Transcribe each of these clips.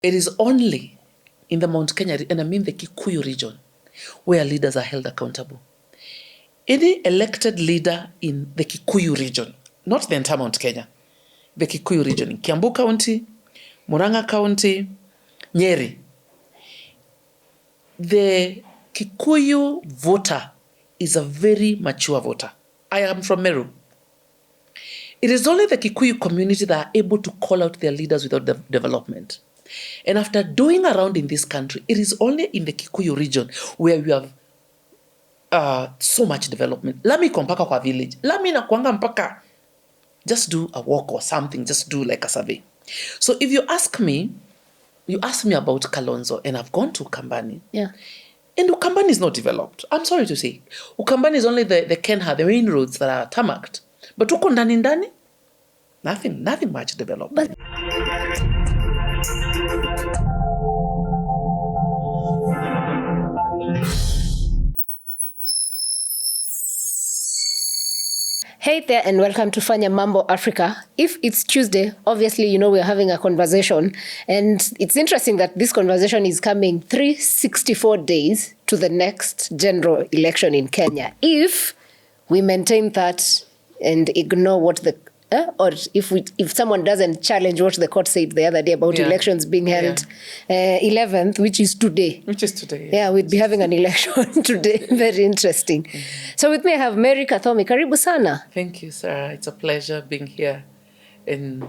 It is only in the Mount Kenya, and I mean the Kikuyu region, where leaders are held accountable. Any elected leader in the Kikuyu region, not the entire Mount Kenya, the Kikuyu region, in Kiambu County, Murang'a County, Nyeri, the Kikuyu voter is a very mature voter. I am from Meru. It is only the Kikuyu community that are able to call out their leaders without development. And after doing around in this country, it is only in the Kikuyu region where we have so much development. Lami kompaka kwa village. Lami na kuanga mpaka just do a walk or something, just do like a survey. So if you ask me about Kalonzo, and I've gone to Ukambani. Yeah. And Ukambani is not developed. I'm sorry to say. Ukambani is only the Kenha, the main roads that are tarmacked. But uko ndani, nothing much developed. But hey there, and welcome to Fanya Mambo Africa. If it's Tuesday, obviously, you know, we're having a conversation. And it's interesting that this conversation is coming 364 days to the next general election in Kenya. If we maintain that and ignore what the or if someone doesn't challenge what the court said the other day about elections being held 11th, which is today. Yeah, we'd be having an election today. Very interesting. So with me I have Mary Kathomi. Karibu sana. Thank you, Sarah. It's a pleasure being here and,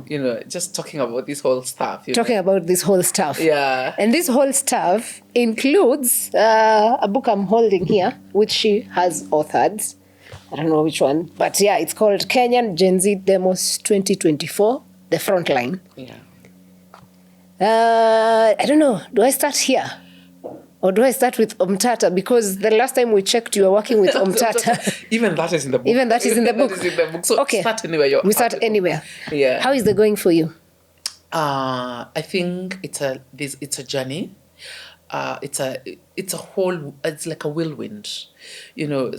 just talking about this whole stuff. About this whole stuff. Yeah. And this whole stuff includes a book I'm holding here, which she has authored. I don't know which one, but yeah, it's called Kenyan Gen Z Demos 2024, The Frontline. Yeah. I don't know, do I start here? Or do I start with Omtata? Because the last time we checked, you were working with Omtata. Even that is in the book. That is in the book. So okay. Start anywhere. We start anywhere. Yeah. How is the going for you? I think it's a journey. It's like a whirlwind.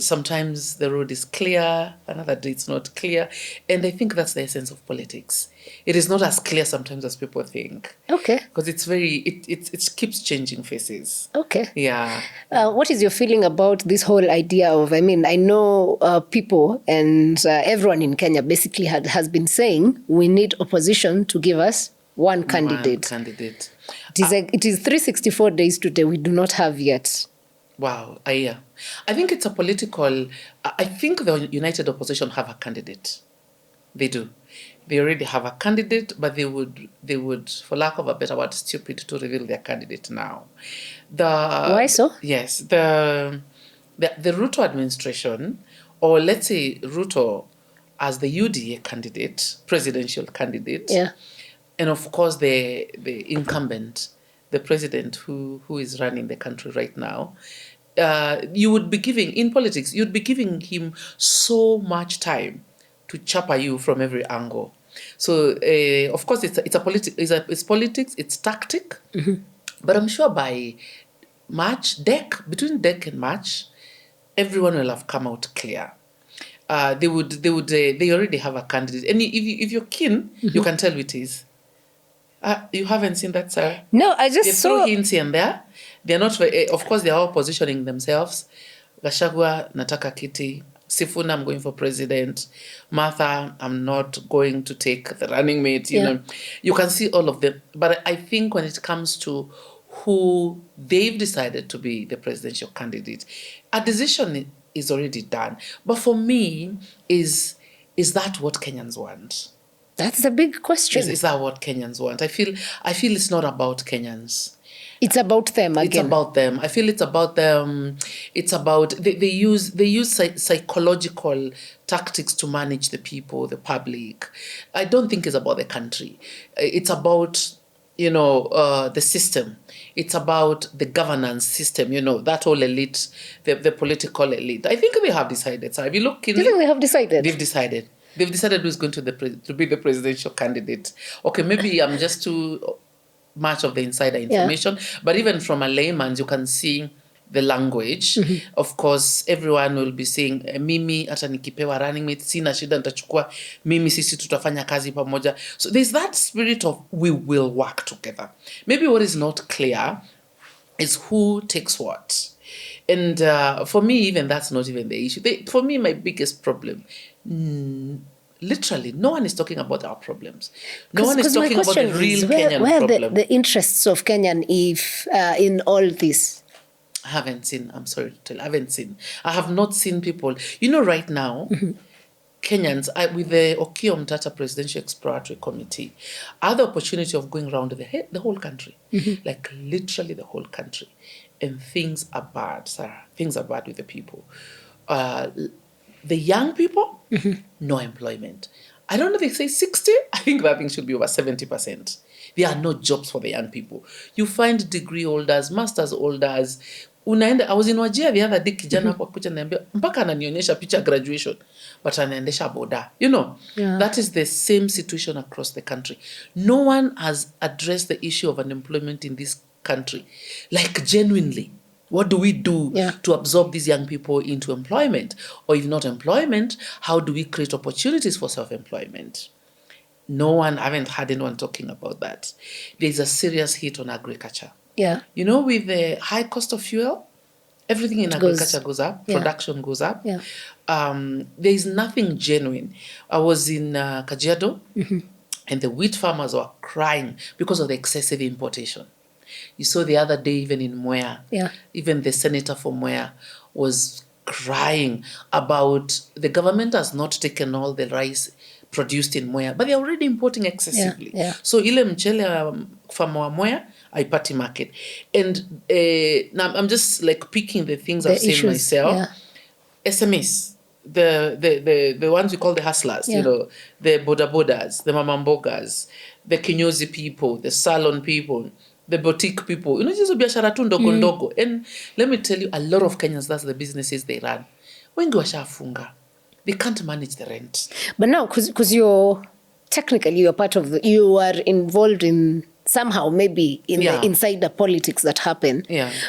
Sometimes the road is clear, another day it's not clear. And I think that's the essence of politics. It is not as clear sometimes as people think. Okay. Because it keeps changing faces. Okay. Yeah. What is your feeling about this whole idea of, I know people and everyone in Kenya basically has been saying we need opposition to give us one candidate. It is 364 days today. We do not have yet. Wow. I think it's a political... I think the United Opposition have a candidate. They do. They already have a candidate, but they would, for lack of a better word, stupid to reveal their candidate now. Why so? Yes. The Ruto administration, or let's say Ruto as the UDA candidate, presidential candidate, yeah. And of course, the incumbent, the president who is running the country right now, you would be giving, in politics, you'd be giving him so much time to chopper you from every angle. So, of course, it's politics, it's tactic. Mm-hmm. But I'm sure by between Dec and March, everyone will have come out clear. They already have a candidate. And if you're keen, mm-hmm. you can tell who it is. You haven't seen that, sir? No, I just saw... They throw hints here and there. They're not... Of course, they're all positioning themselves. Gachagua, nataka kiti. Sifuna, I'm going for president. Martha, I'm not going to take the running mate. You know, you can see all of them. But I think when it comes to who they've decided to be the presidential candidate, a decision is already done. But for me, is that what Kenyans want? That's the big question. Is that what Kenyans want? I feel it's not about Kenyans. It's about them again. It's about them. I feel it's about them. It's about they use psychological tactics to manage the people, the public. I don't think it's about the country. It's about the system. It's about the governance system. That whole elite, the political elite. I think they have decided. So if you look, do you think they have decided? They've decided. They've decided who's going to be the presidential candidate. Okay, maybe I'm just too much of the insider information, but even from a layman, you can see the language. Of course, everyone will be saying, mimi hata nikipewa running mate sina shida, nitachukua mimi, sisi tutafanya kazi pamoja. So there's that spirit of we will work together. Maybe what is not clear is who takes what. And for me, even that's not even the issue. For me, my biggest problem, literally, no one is talking about our problems. No one is talking about the real Kenyan problem. The interests of Kenyan if in all this? I haven't seen, I'm sorry to tell, I haven't seen. I have not seen people. You know, right now, Kenyans, with the Okiya Omtata Presidential Exploratory Committee, I had the opportunity of going around the whole country, like literally the whole country. And things are bad, Sarah. Things are bad with the people. The young people, no employment. I don't know if they say 60. I think that thing should be over 70%. There are no jobs for the young people. You find degree holders, masters holders. Unaenda, I was in Wajir the other day, kijana hapo kuja niambia mpaka ananionyesha picha graduation, but anaendesha boda. You know, that is the same situation across the country. No one has addressed the issue of unemployment in this country. Like, genuinely, what do we do to absorb these young people into employment? Or if not employment, how do we create opportunities for self-employment? No one, I haven't heard anyone talking about that. There's a serious hit on agriculture. Yeah. You know, with the high cost of fuel, everything in agriculture goes up, production goes up. Yeah. There is nothing genuine. I was in Kajiado, and the wheat farmers were crying because of the excessive importation. You saw the other day, even in Mwea, even the senator for Mwea was crying about the government has not taken all the rice produced in Mwea, but they're already importing excessively. So ile mchele farmer wa Mwea, haipati market. And now I'm just like picking the things I've seen myself. SMEs, the ones we call the hustlers, you know, the bodabodas, the mamambogas, the kinyozi people, the salon people, the boutique people, you know, just biashara tu ndogo ndogo. And let me tell you, a lot of Kenyans, that's the businesses they run. Wengi washafunga. They can't manage the rent. But now, because you're technically, you're part of you are involved in somehow maybe in the insider politics that happen.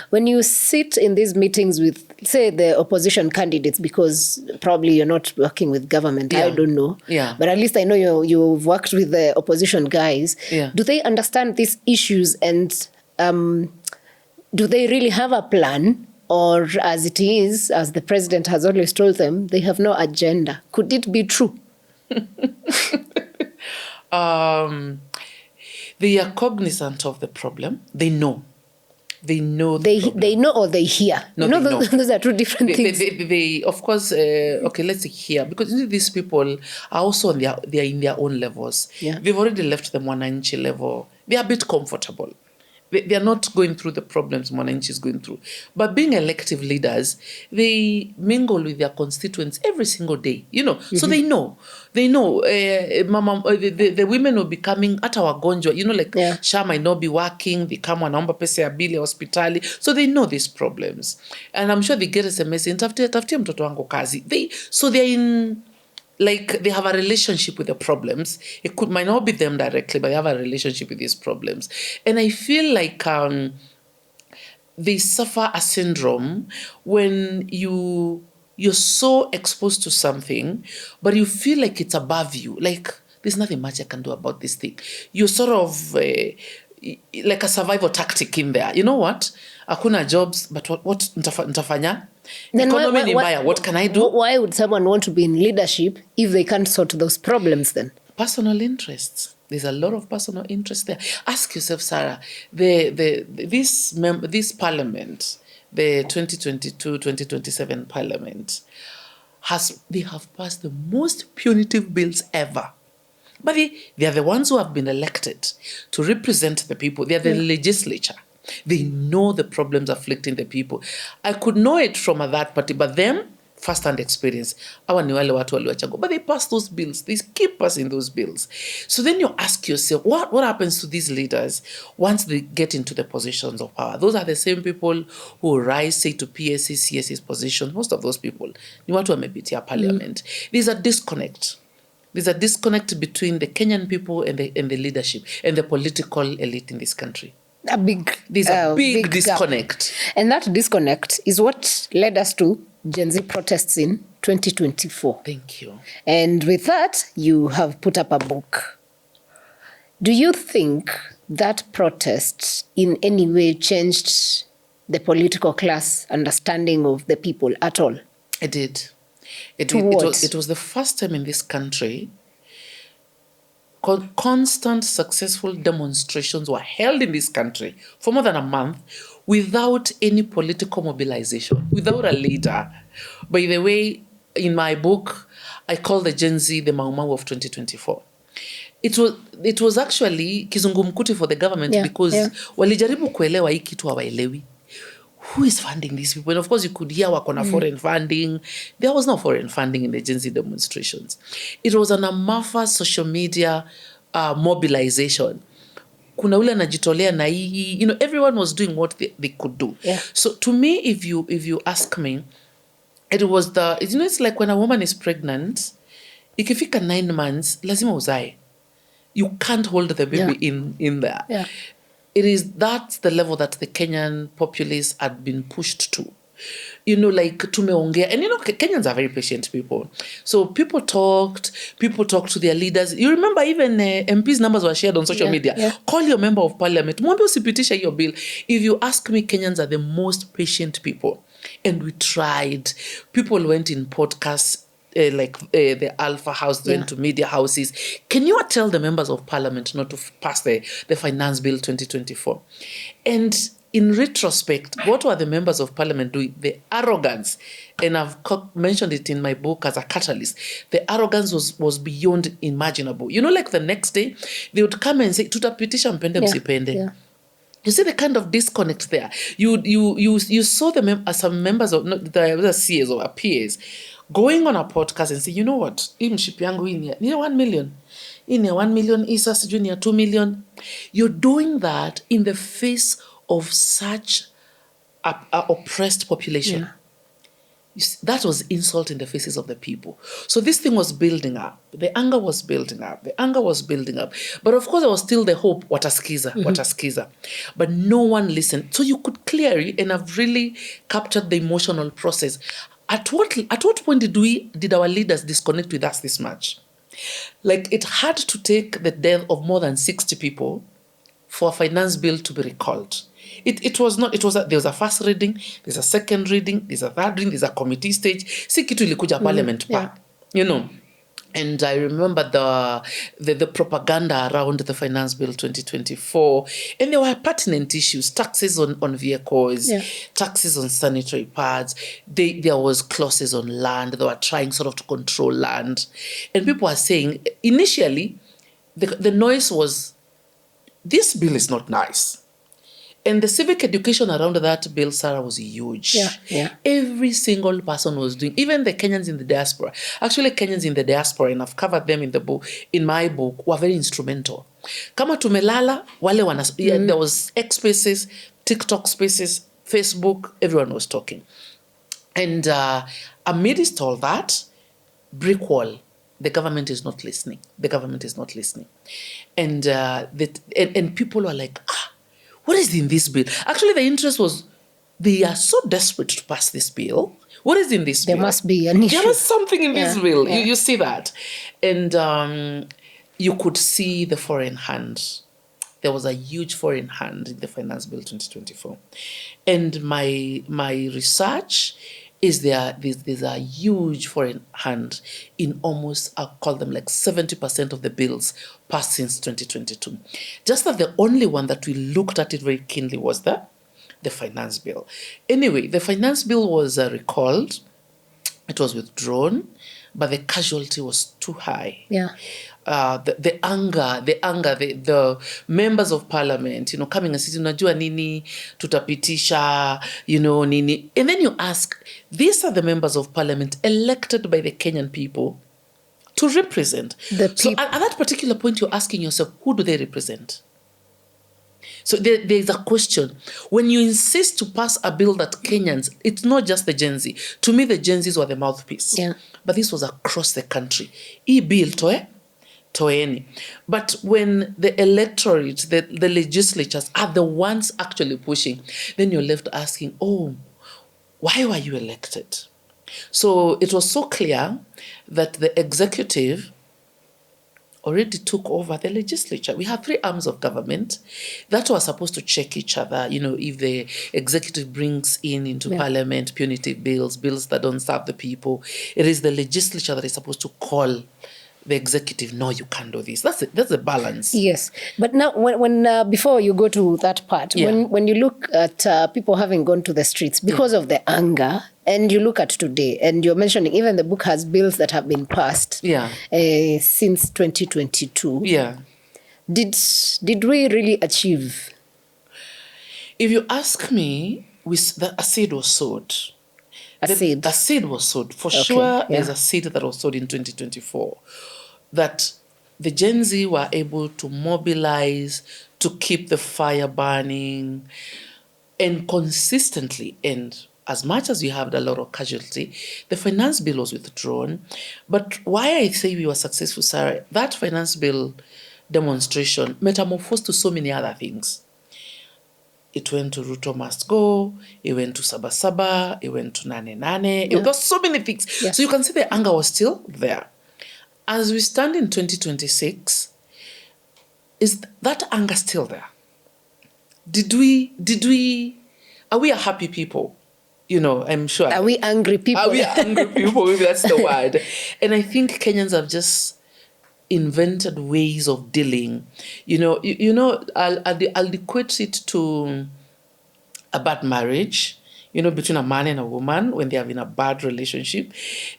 When you sit in these meetings with, say, the opposition candidates, because probably you're not working with government, I don't know. But at least I know you've worked with the opposition guys. Do they understand these issues, and do they really have a plan? Or as it is, as the president has always told them, they have no agenda. Could it be true? They are cognizant of the problem. They know. They know they know, or they hear. No, they know. Those are two different things. They of course, okay, let's say hear. Because these people are also they are in their own levels. They've already left the Mwananchi level. They are a bit comfortable. They are not going through the problems Mwananchi is going through. But being elective leaders, they mingle with their constituents every single day, you know. So they know. Mama, the women will be coming at our gonjwa, you know, like Sha might not be working, they come wanaomba pesa ya bili hospitali. So they know these problems. And I'm sure they get SMS, tafutia mtoto wangu kazi. So they're in... like they have a relationship with the problems. It might not be them directly, but they have a relationship with these problems. And I feel like they suffer a syndrome when you're so exposed to something, but you feel like it's above you. Like, there's nothing much I can do about this thing. You're sort of like a survival tactic in there. You know what? Hakuna jobs, but what nitafanya? Then economy ni mbaya, what can I do? Why would someone want to be in leadership if they can't sort those problems then? Personal interests. There's a lot of personal interest there. Ask yourself, Sarah, this parliament, the 2022-2027 parliament, they have passed the most punitive bills ever. But they are the ones who have been elected to represent the people. They are the legislature. They know the problems afflicting the people. I could know it from a third party, but them, first-hand experience. Hawa ni wale watu waliwachagua. But they pass those bills. They keep passing those bills. So then you ask yourself, what happens to these leaders once they get into the positions of power? Those are the same people who rise, say, to PSC, CSC's position. Most of those people ni watu wamepitia parliament. There's a disconnect. There's a disconnect between the Kenyan people and the leadership and the political elite in this country. There's a big gap. disconnect. And that disconnect is what led us to Gen Z protests in 2024. Thank you. And with that, you have put up a book. Do you think that protest in any way changed the political class understanding of the people at all? It did. It was the first time in this country constant successful demonstrations were held in this country for more than a month without any political mobilization, without a leader. By the way, in my book, I call the Gen Z the Mambo of 2024. It was actually kizungumkuti for the government because walijaribu kuelewa hii kitu hawaelewi. Who is funding these people? And of course, you could hear wako na foreign funding. There was no foreign funding in the Gen Z demonstrations. It was an amorphous social media mobilization. Kuna ule anajitolea na hii, everyone was doing what they could do. Yeah. So to me, if you ask me, it was it's like when a woman is pregnant, ikifika 9 months, lazima uzae. You can't hold the baby in there. Yeah. That's the level that the Kenyan populace had been pushed to. Like tumeongea. And Kenyans are very patient people. So people talked to their leaders. You remember even MPs' numbers were shared on social media. Yeah. Call your member of parliament. Mwambie usipitisha your bill. If you ask me, Kenyans are the most patient people. And we tried. People went in podcasts, the Alfa house, went to media houses. Can you tell the members of parliament not to pass the finance bill 2024? And in retrospect, what were the members of parliament doing? The arrogance, and I've mentioned it in my book as a catalyst, the arrogance was beyond imaginable. Like the next day, they would come and say, tutapitisha mpende msipende. Yeah. You see the kind of disconnect there. You saw some members of the CS or peers going on a podcast and say, you know what, hii mshipi yangu hii ni 1 million. Hii ni 1 million, hii sasa sijui ni 2 million. You're doing that in the face of such a oppressed population. Yeah. That was insult in the faces of the people. So this thing was building up. The anger was building up. But of course, there was still the hope, wataskiza. But no one listened. So you could clearly, and I've really captured the emotional process. At what point did our leaders disconnect with us this much? Like, it had to take the death of more than 60 people for a finance bill to be recalled. There was a first reading, there's a second reading, there's a third reading, there's a committee stage. Si kitu ilikuja parliament pa. And I remember the propaganda around the finance bill 2024, and there were pertinent issues: taxes on vehicles, taxes on sanitary pads. There was clauses on land. They were trying sort of to control land, and people were saying initially, the noise was, this bill is not nice. And the civic education around that bill, Sarah, was huge. Yeah. Every single person was doing, even the Kenyans in the diaspora. Actually, Kenyans in the diaspora, and I've covered them in my book, were very instrumental. Kama tumelala, there was X spaces, TikTok spaces, Facebook, everyone was talking. And amidst all that, brick wall, the government is not listening. And and people were like, what is in this bill? Actually, the interest was, they are so desperate to pass this bill. What is in this bill? There must be an issue. There was something in this bill. Yeah. You see that. And you could see the foreign hand. There was a huge foreign hand in the Finance Bill 2024. And my research is there's a huge foreign hand in almost, I'll call them like 70% of the bills passed since 2022. Just that the only one that we looked at it very keenly was the finance bill. Anyway, the finance bill was recalled. It was withdrawn, but the casualty was too high. Yeah. The anger, the members of parliament, coming and saying, unajua nini, tutapitisha, nini. And then you ask, these are the members of parliament elected by the Kenyan people to represent. So at that particular point, you're asking yourself, who do they represent? So there's a question. When you insist to pass a bill that Kenyans, it's not just the Gen Z. To me, the Gen Zs were the mouthpiece. Yeah. But this was across the country. E bill toe, toeni. But when the electorate, the legislatures are the ones actually pushing, then you're left asking, oh, why were you elected? So it was so clear that the executive already took over the legislature. We have 3 arms of government that were supposed to check each other. If the executive brings into parliament punitive bills that don't serve the people, it is the legislature that is supposed to call the executive, no, you can't do this. That's a balance. Yes. But now, when before you go to that part, when you look at people having gone to the streets because of the anger, and you look at today, and you're mentioning even the book has bills that have been passed since 2022. Yeah. Did we really achieve? If you ask me, a seed was sowed. A seed was sowed. For sure, there's a seed that was sowed in 2024 that the Gen Z were able to mobilize to keep the fire burning and consistently. And as much as we had a lot of casualty, the finance bill was withdrawn. But why I say we were successful, Sarah, that finance bill demonstration metamorphosed to so many other things. It went to Ruto Must Go, it went to Saba Saba, it went to Nane Nane. There was so many things. Yeah. So you can see the anger was still there. As we stand in 2026, is that anger still there? Are we a happy people? I'm sure. Are we angry people? Are we angry people? Maybe that's the word. And I think Kenyans have just invented ways of dealing. I'll equate it to a bad marriage, between a man and a woman when they are in a bad relationship.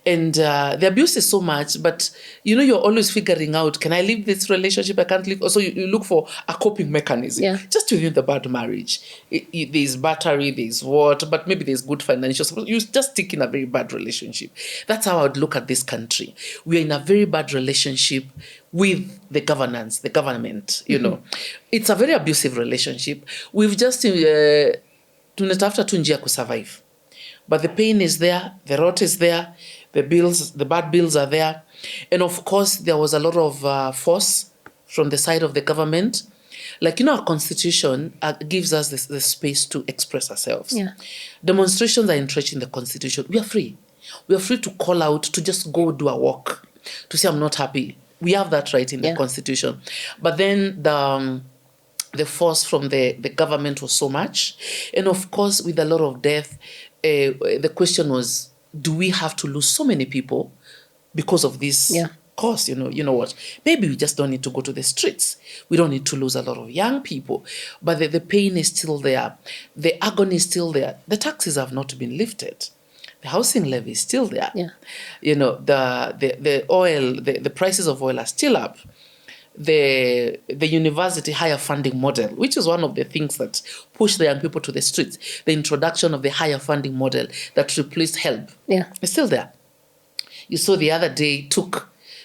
And the abuse is so much, but, you're always figuring out, can I leave this relationship? I can't leave. Also, you look for a coping mechanism. Just within the bad marriage. There's battery, there's what, but maybe there's good financial support. You just stick in a very bad relationship. That's how I would look at this country. We are in a very bad relationship with the government, It's a very abusive relationship. We've just... tunatafuta tu njia kusurvive. But the pain is there, the rot is there, the bad bills are there. And of course, there was a lot of force from the side of the government. Our constitution gives us the space to express ourselves. Demonstrations are entrenched in the constitution. We are free. We are free to call out, to just go do a walk, to say I'm not happy. We have that right in the constitution. But then the force from the government was so much. And of course, with a lot of death, the question was, do we have to lose so many people because of this cause? You know what? Maybe we just don't need to go to the streets. We don't need to lose a lot of young people. But the pain is still there. The agony is still there. The taxes have not been lifted. The housing levy is still there. The oil, the prices of oil are still up. The university higher funding model, which is one of the things that pushed the young people to the streets, the introduction of the higher funding model that replaced HELB, is still there. You saw the other day,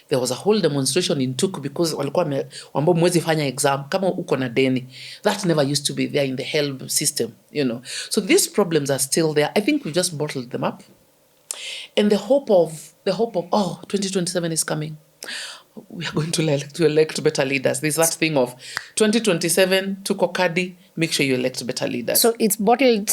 there was a whole demonstration in Tuku because walikuwa wambo mwezi fanya exam kama uko na deni. That never used to be there in the HELB system, So these problems are still there. I think we just bottled them up. And the hope of 2027 is coming. We are going to elect better leaders. There's that thing of 2027, tuko kadi, make sure you elect better leaders. So it's bottled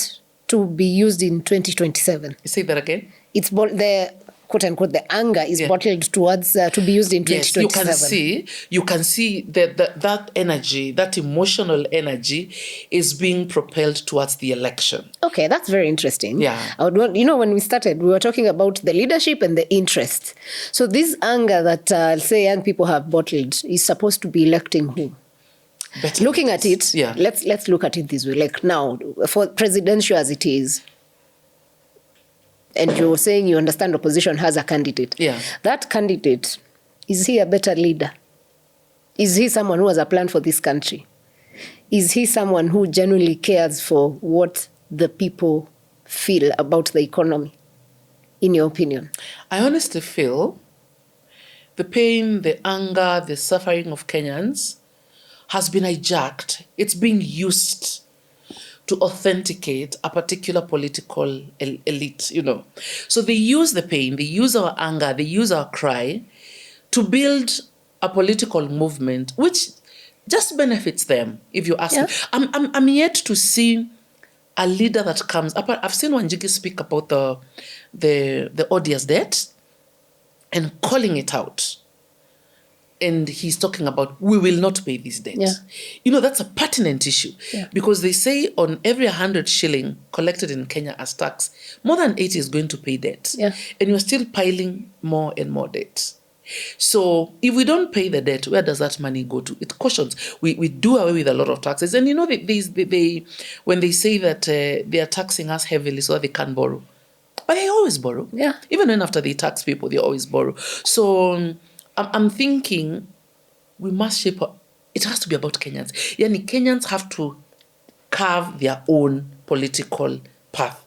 to be used in 2027. Say that again? It's the quote unquote, the anger is bottled towards to be used in 2027. Yes, you can see that energy, that emotional energy is being propelled towards the election. Okay, that's very interesting. Yeah. I would want, when we started, we were talking about the leadership and the interest. So this anger that, say, young people have bottled is supposed to be electing who? Better Looking at it, let's look at it this way. Like now, for presidential as it is, and you're saying you understand opposition has a candidate. Yeah. That candidate, is he a better leader? Is he someone who has a plan for this country? Is he someone who genuinely cares for what the people feel about the economy, in your opinion? I honestly feel the pain, the anger, the suffering of Kenyans has been hijacked. It's being used to authenticate a particular political elite, So they use the pain, they use our anger, they use our cry to build a political movement which just benefits them, if you ask Yeah. me. I'm yet to see a leader that comes. I've seen Wanjigi speak about the odious debt and calling it out. And he's talking about, we will not pay this debt. Yeah. You know, that's a pertinent issue. Yeah. Because they say on every 100 shilling collected in Kenya as tax, more than 80 is going to pay debt. Yeah. And you're still piling more and more debt. So if we don't pay the debt, where does that money go to? It cautions. We do away with a lot of taxes. And you know, they when they say that they are taxing us heavily so that they can't borrow. But they always borrow. Yeah. Even when after they tax people, they always borrow. So I'm thinking we must shape up. It has to be about Kenyans. Yani Kenyans have to carve their own political path.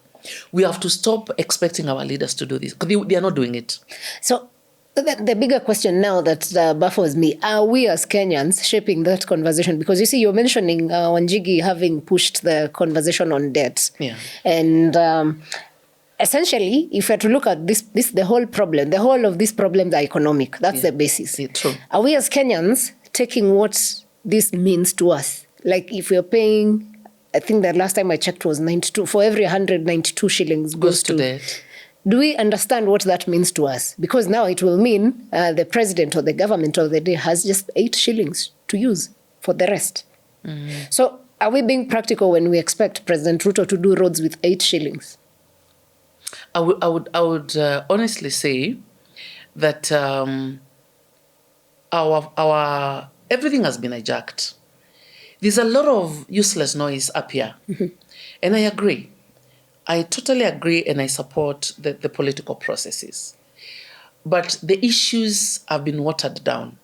We have to stop expecting our leaders to do this because they are not doing it. So the bigger question now that baffles me, are we as Kenyans shaping that conversation? Because you see, you're mentioning Wanjigi having pushed the conversation on debt. Yeah. And essentially, if you are to look at this, the whole problem, the whole of these problems are economic. That's the basis. Yeah, true. Are we as Kenyans taking what this means to us? Like if we're paying, I think the last time I checked was 92, for every 192 shillings goes to debt. Do we understand what that means to us? Because now it will mean the president or the government of the day has just 8 shillings to use for the rest. Mm-hmm. So are we being practical when we expect President Ruto to do roads with 8 shillings? I would honestly say that our everything has been hijacked. There's a lot of useless noise up here. Mm-hmm. And I agree. I totally agree and I support the political processes. But the issues have been watered down.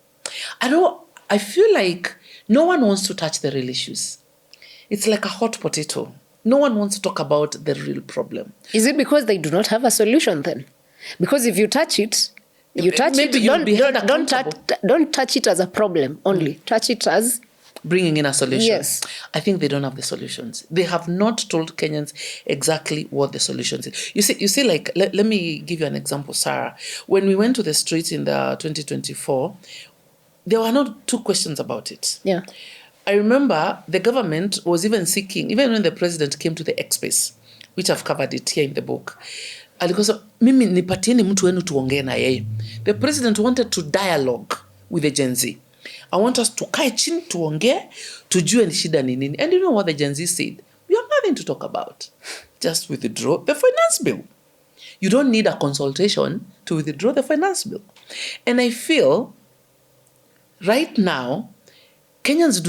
I feel like no one wants to touch the real issues. It's like a hot potato. No one wants to talk about the real problem. Is it because they do not have a solution then? Because if you touch it, don't touch it as a problem only. Touch it as bringing in a solution. Yes. I think they don't have the solutions. They have not told Kenyans exactly what the solutions is. You see, like, let me give you an example, Sarah. When we went to the streets in the 2024, there were not 2 questions about it. Yeah. I remember the government was even seeking, even when the president came to the X-Space, which I've covered it here in the book, mimi nipatieni mtu wenu tuongee na yeye. The president wanted to dialogue with the Gen Z. I want us to kae chini tuongee, tujue ni shida ni nini. And you know what the Gen Z said? We have nothing to talk about. Just withdraw the finance bill. You don't need a consultation to withdraw the finance bill. And I feel right now, Kenyans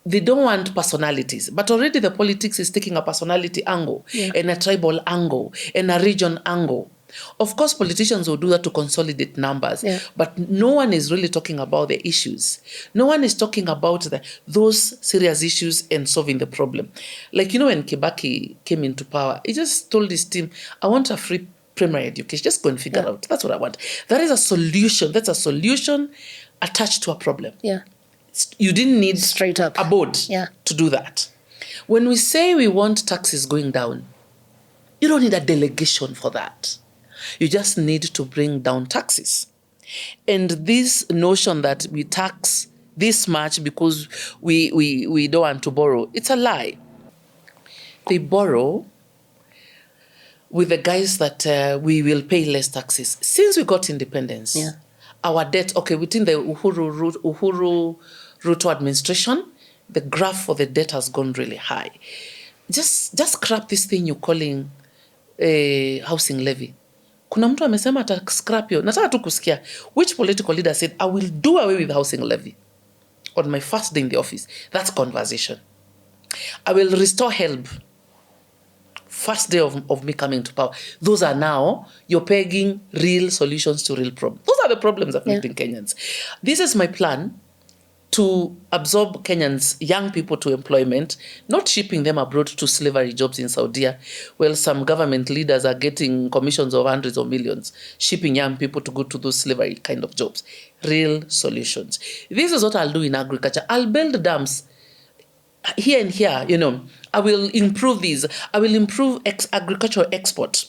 they don't want personalities, but already the politics is taking a personality angle, and a tribal angle, and a region angle. Of course, politicians will do that to consolidate numbers, but no one is really talking about the issues. No one is talking about those serious issues and solving the problem. Like, you know, when Kibaki came into power, he just told his team, I want a free primary education. Just go and figure out. That's what I want. That is a solution. That's a solution attached to a problem. Yeah. You didn't need straight up a board to do that. When we say we want taxes going down, you don't need a delegation for that. You just need to bring down taxes. And this notion that we tax this much because we don't want to borrow, it's a lie. They borrow with the guise that we will pay less taxes. Since we got independence, our debt, within the Uhuru Ruto administration, the graph for the debt has gone really high. Just scrap this thing you're calling housing levy. Kuna mtu amesema ata scrap hiyo. Nataka tu kusikia which political leader said, I will do away with housing levy on my first day in the office. That's conversation. I will restore HELB. First day of me coming to power. Those are now, you're pegging real solutions to real problems. Those are the problems affecting Kenyans. This is my plan to absorb Kenyans, young people to employment, not shipping them abroad to slavery jobs in Saudi. Well, some government leaders are getting commissions of hundreds of millions, shipping young people to go to those slavery kind of jobs. Real solutions. This is what I'll do in agriculture. I'll build dams here and here, you know. I will improve these. I will improve agricultural export.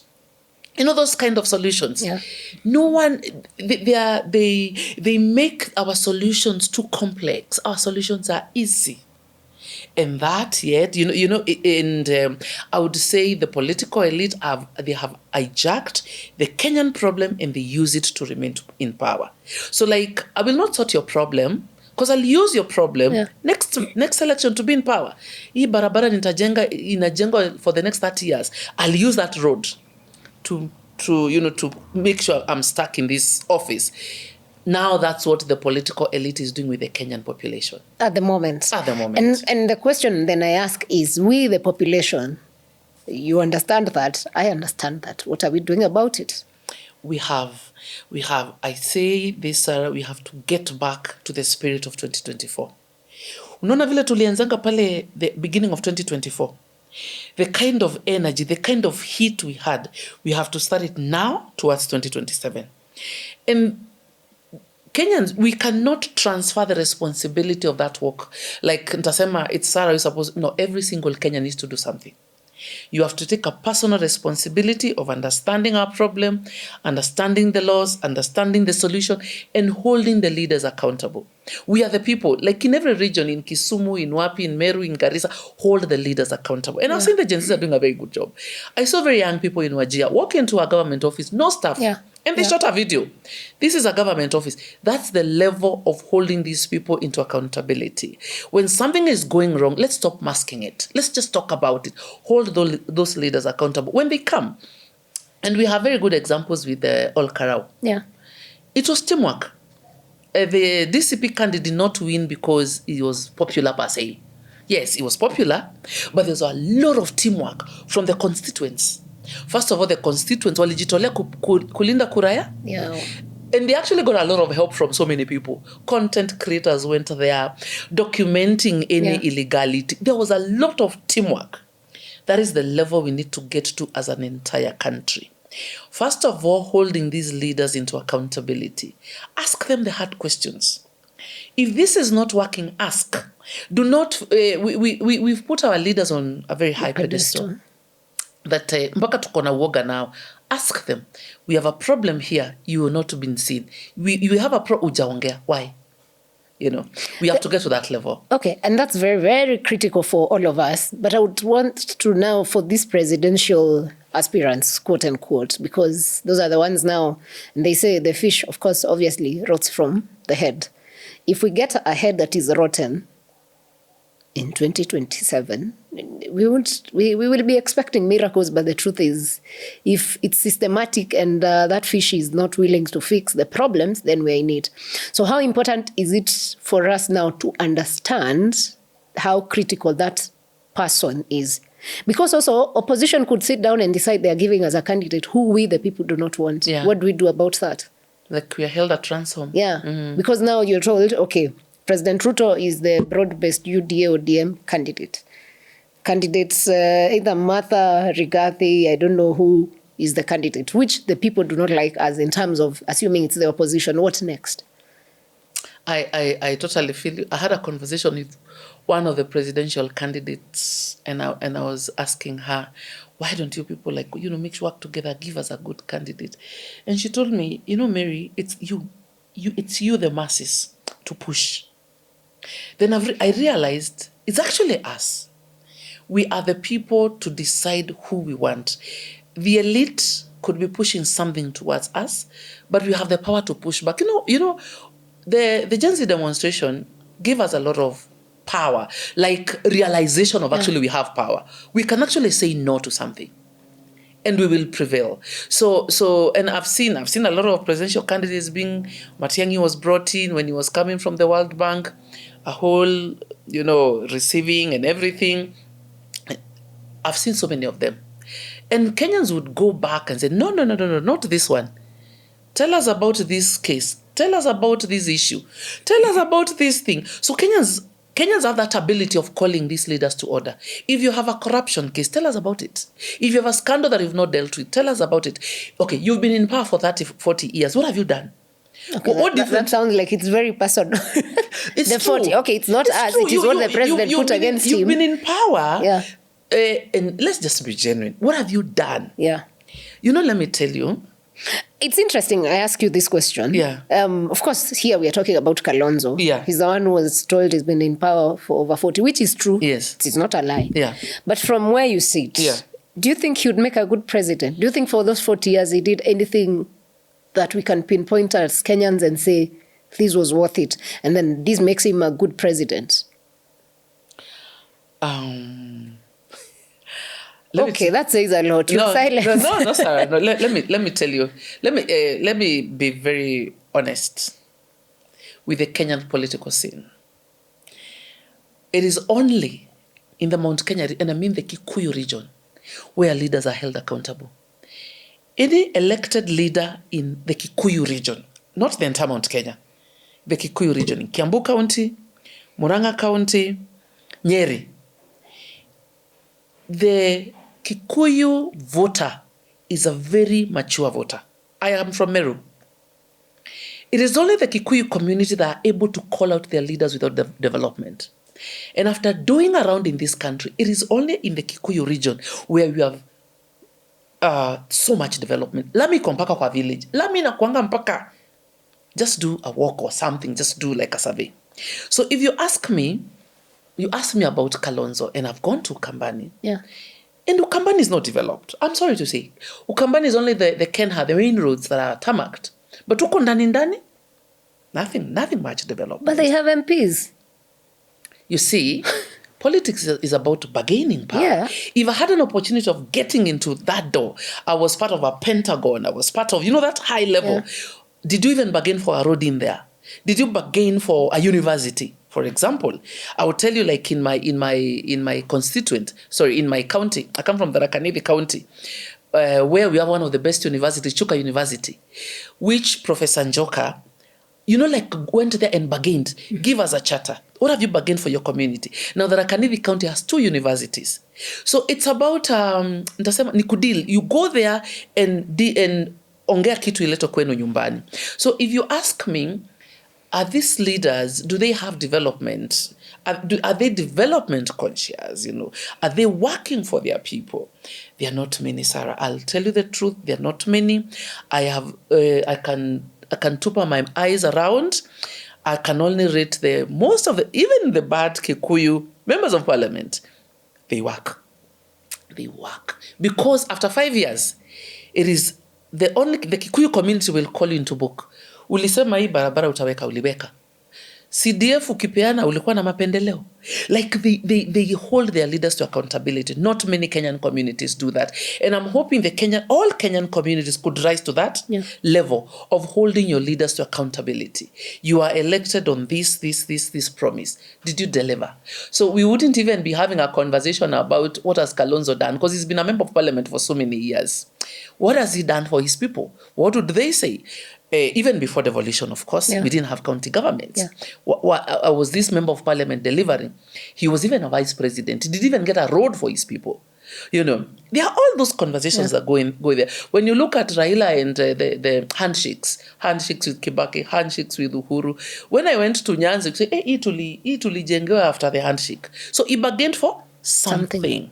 You know, those kind of solutions. Yeah. No one, they make our solutions too complex. Our solutions are easy. And that yet, and I would say the political elite have hijacked the Kenyan problem and they use it to remain in power. So like, I will not sort your problem because I'll use your problem next election to be in power. Hii barabara inajengwa for the next 30 years. I'll use that road to make sure I'm stuck in this office. Now that's what the political elite is doing with the Kenyan population. At the moment. At the moment. And the question then I ask is, we the population, you understand that, I understand that. What are we doing about it? We have, I say this, Sarah, we have to get back to the spirit of 2024. Unaona vile tulianzanga pale the beginning of 2024. The kind of energy, the kind of heat we had, we have to start it now towards 2027. And Kenyans, we cannot transfer the responsibility of that work. Like ntasema, it's Sarah, you suppose, no, every single Kenyan needs to do something. You have to take a personal responsibility of understanding our problem, understanding the laws, understanding the solution, and holding the leaders accountable. We are the people, like in every region, in Kisumu, in Wapi, in Meru, in Garissa, hold the leaders accountable. And I've seen the Gen Zs are doing a very good job. I saw very young people in Wajir walk into a government office, no staff. And they shot a video. This is a government office. That's the level of holding these people into accountability. When something is going wrong, let's stop masking it. Let's just talk about it. Hold those leaders accountable when they come. And we have very good examples with Ol Karau. Yeah. It was teamwork. The DCP candidate did not win because he was popular per se. Yes, he was popular, but there's a lot of teamwork from the constituents. First of all, the constituents walijitolea kulinda kuraya. Yeah. And they actually got a lot of help from so many people. Content creators went there, documenting any illegality. There was a lot of teamwork. That is the level we need to get to as an entire country. First of all, holding these leaders into accountability. Ask them the hard questions. If this is not working, ask. Do not, we've put our leaders on a very high pedestal. That mpaka tuko na uoga now. Ask them, we have a problem here, you will not been seen. We have a ujaongea. Why? We have to get to that level. Okay, and that's very, very critical for all of us. But I would want to now, for these presidential aspirants, quote unquote, because those are the ones now, and they say the fish, of course, obviously rots from the head. If we get a head that is rotten in 2027, we will be expecting miracles, but the truth is, if it's systematic and that fish is not willing to fix the problems, then we're in it. So how important is it for us now to understand how critical that person is? Because also opposition could sit down and decide they're giving us a candidate who we, the people, do not want. Yeah. What do we do about that? Like we are held at ransom. Yeah, because now you're told, okay, President Ruto is the broad-based UDA or DM candidate. Candidates, either Martha, Rigathi, I don't know who is the candidate, which the people do not like us in terms of assuming it's the opposition. What next? I totally feel you. I had a conversation with one of the presidential candidates and I was asking her, why don't you people make sure work together, give us a good candidate? And she told me, Mary, it's you, the masses, to push. Then I realized it's actually us. We are the people to decide who we want. The elite could be pushing something towards us, but we have the power to push back. The Gen Z demonstration gave us a lot of power, like realization of actually we have power. We can actually say no to something, and we will prevail. So, and I've seen a lot of presidential candidates being. Matiang'i was brought in when he was coming from the World Bank, a whole, receiving and everything. I've seen so many of them. And Kenyans would go back and say, no, not this one. Tell us about this case. Tell us about this issue. Tell us about this thing. So Kenyans have that ability of calling these leaders to order. If you have a corruption case, tell us about it. If you have a scandal that you've not dealt with, tell us about it. Okay, you've been in power for 30, 40 years. What have you done? Okay, that sounds like it's very personal. It's the 40, true. Okay, it's not us. It is what the president put against him. You've been in power. Yeah. And let's just be genuine. What have you done? Yeah. Let me tell you. It's interesting. I ask you this question. Yeah. Of course, here we are talking about Kalonzo. Yeah. He's the one who was told he's been in power for over 40, which is true. Yes. It's not a lie. Yeah. But from where you sit, do you think he would make a good president? Do you think for those 40 years he did anything that we can pinpoint as Kenyans and say, this was worth it, and then this makes him a good president? That says a lot. You're silent. No, Sarah. No, let me tell you. Let me be very honest with the Kenyan political scene. It is only in the Mount Kenya, and I mean the Kikuyu region, where leaders are held accountable. Any elected leader in the Kikuyu region, not the entire Mount Kenya, the Kikuyu region, in Kiambu County, Murang'a County, Nyeri, the Kikuyu voter is a very mature voter. I am from Meru. It is only the Kikuyu community that are able to call out their leaders without development. And after doing around in this country, it is only in the Kikuyu region where we have so much development. Lami kompaka kwa village. Lami na kuanga mpaka just do a walk or something, just do like a survey. So if you ask me about Kalonzo, and I've gone to Ukambani. Yeah. And Ukambani is not developed. I'm sorry to say. Ukambani is only the Kenha, the main roads that are tarmacked. But uko ndani, nothing much developed. But they have MPs. You see, politics is about bargaining power. Yeah. If I had an opportunity of getting into that door, I was part of a Pentagon, I was part of, that high level. Yeah. Did you even bargain for a road in there? Did you bargain for a university? For example, I will tell you, like in my county, I come from the Rakanivi County, where we have one of the best universities, Chuka University, which Professor Njoka, went there and bargained, give us a charter. What have you bargained for your community? Now, the Rakanivi County has 2 universities. So it's about, nikudil, you go there and ongea kitu ileto kwenu nyumbani. So if you ask me, are these leaders, do they have development? Are they development conscious? Are they working for their people? There are not many, Sarah. I'll tell you the truth. There are not many. I can tupa my eyes around. I can only rate even the bad Kikuyu members of parliament. They work. Because after 5 years, it is the Kikuyu community will call you into book. Ulisema hii barabara utaweka, uliweka. CDF ukipeana ulikuwa na mapendeleo. Like they hold their leaders to accountability. Not many Kenyan communities do that. And I'm hoping all Kenyan communities could rise to that level of holding your leaders to accountability. You are elected on this promise. Did you deliver? So we wouldn't even be having a conversation about what has Kalonzo done, because he's been a member of parliament for so many years. What has he done for his people? What would they say? Even before devolution, of course, we didn't have county governments. Yeah. Was this member of parliament delivering? He was even a vice president. He didn't even get a road for his people. There are all those conversations that go there. When you look at Raila and the handshakes with Kibaki, handshakes with Uhuru. When I went to Nyanza, you say, hey, ituli jengewa after the handshake. So he bargained for something.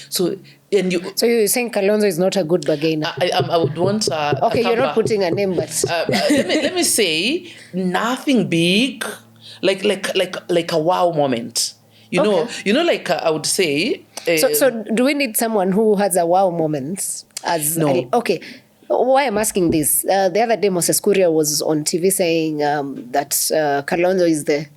So you're saying Kalonzo is not a good bargainer? I would want okay, you're not putting a name, but let me say nothing big, like a wow moment. I would say. So do we need someone who has a wow moment? No. Okay. Why I'm asking this? The other day, Moses Kuria was on TV saying that Kalonzo is the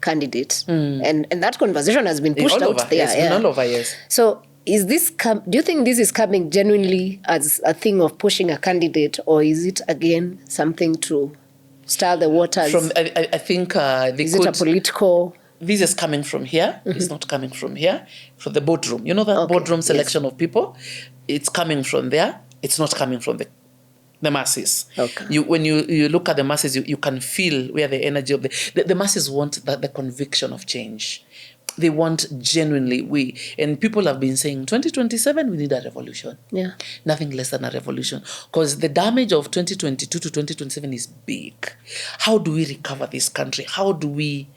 candidate, and that conversation has been pushed out there. Yes, all over, yes. So is this? Do you think this is coming genuinely as a thing of pushing a candidate, or is it again something to stir the waters? I think is it a political? This is coming from here. It's not coming from here. From the boardroom. You know that boardroom selection of people? It's coming from there. It's not coming from the masses. Okay. When you look at the masses, you can feel where the energy of the masses want the conviction of change. They want genuinely, and people have been saying 2027 we need a revolution. Yeah. Nothing less than a revolution, because the damage of 2022 to 2027 is big. How do we recover this country? How do we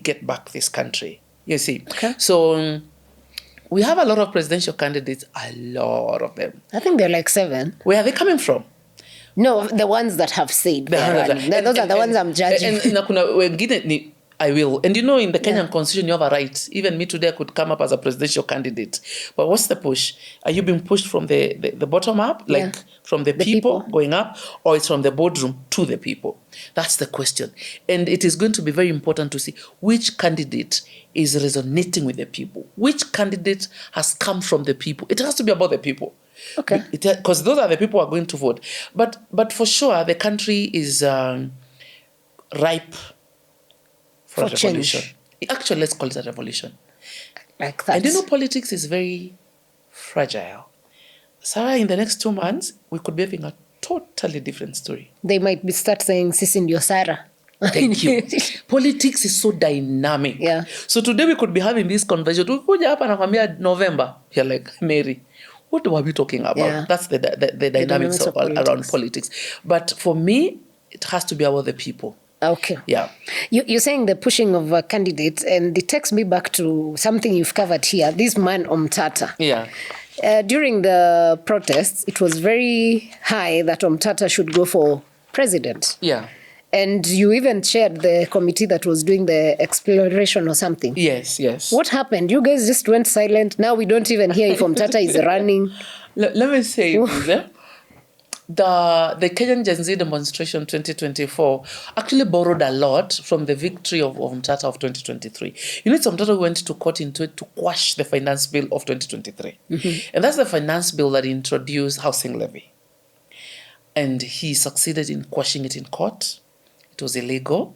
get back this country? You see. Okay. So we have a lot of presidential candidates, a lot of them. I think they're like 7. Where are they coming from? No, the ones that have said they're running. Those are the ones I'm judging. And kuna wengine I will. And in the Kenyan constitution, you have a right. Even me today, I could come up as a presidential candidate. But what's the push? Are you being pushed from the bottom up, like from the people going up, or it's from the boardroom to the people? That's the question. And it is going to be very important to see which candidate is resonating with the people. Which candidate has come from the people? It has to be about the people. Okay. Because those are the people who are going to vote. But for sure, the country is ripe for a revolution. Change. Actually, let's call it a revolution. Like that. And politics is very fragile. Sarah, in the next 2 months, we could be having a totally different story. They might start saying, Sisi ndio Sarah. Thank you. Politics is so dynamic. Yeah. So today we could be having this conversation. Tukikuja hapa nakwambia November. You're like, Mary, what were we talking about? Yeah. That's the dynamics of around politics. But for me, it has to be about the people. Okay. Yeah. You're saying the pushing of a candidate, and it takes me back to something you've covered here. This man, Omtata. Yeah. During the protests, it was very high that Omtata should go for president. Yeah. And you even chaired the committee that was doing the exploration or something. Yes, yes. What happened? You guys just went silent. Now we don't even hear if Omtata is running. Let me say this. The Kenyan Gen Z demonstration 2024 actually borrowed a lot from the victory of Omtata of 2023. You know, it's Omtata who went to court to quash the finance bill of 2023. Mm-hmm. And that's the finance bill that introduced housing levy. And he succeeded in quashing it in court. It was illegal,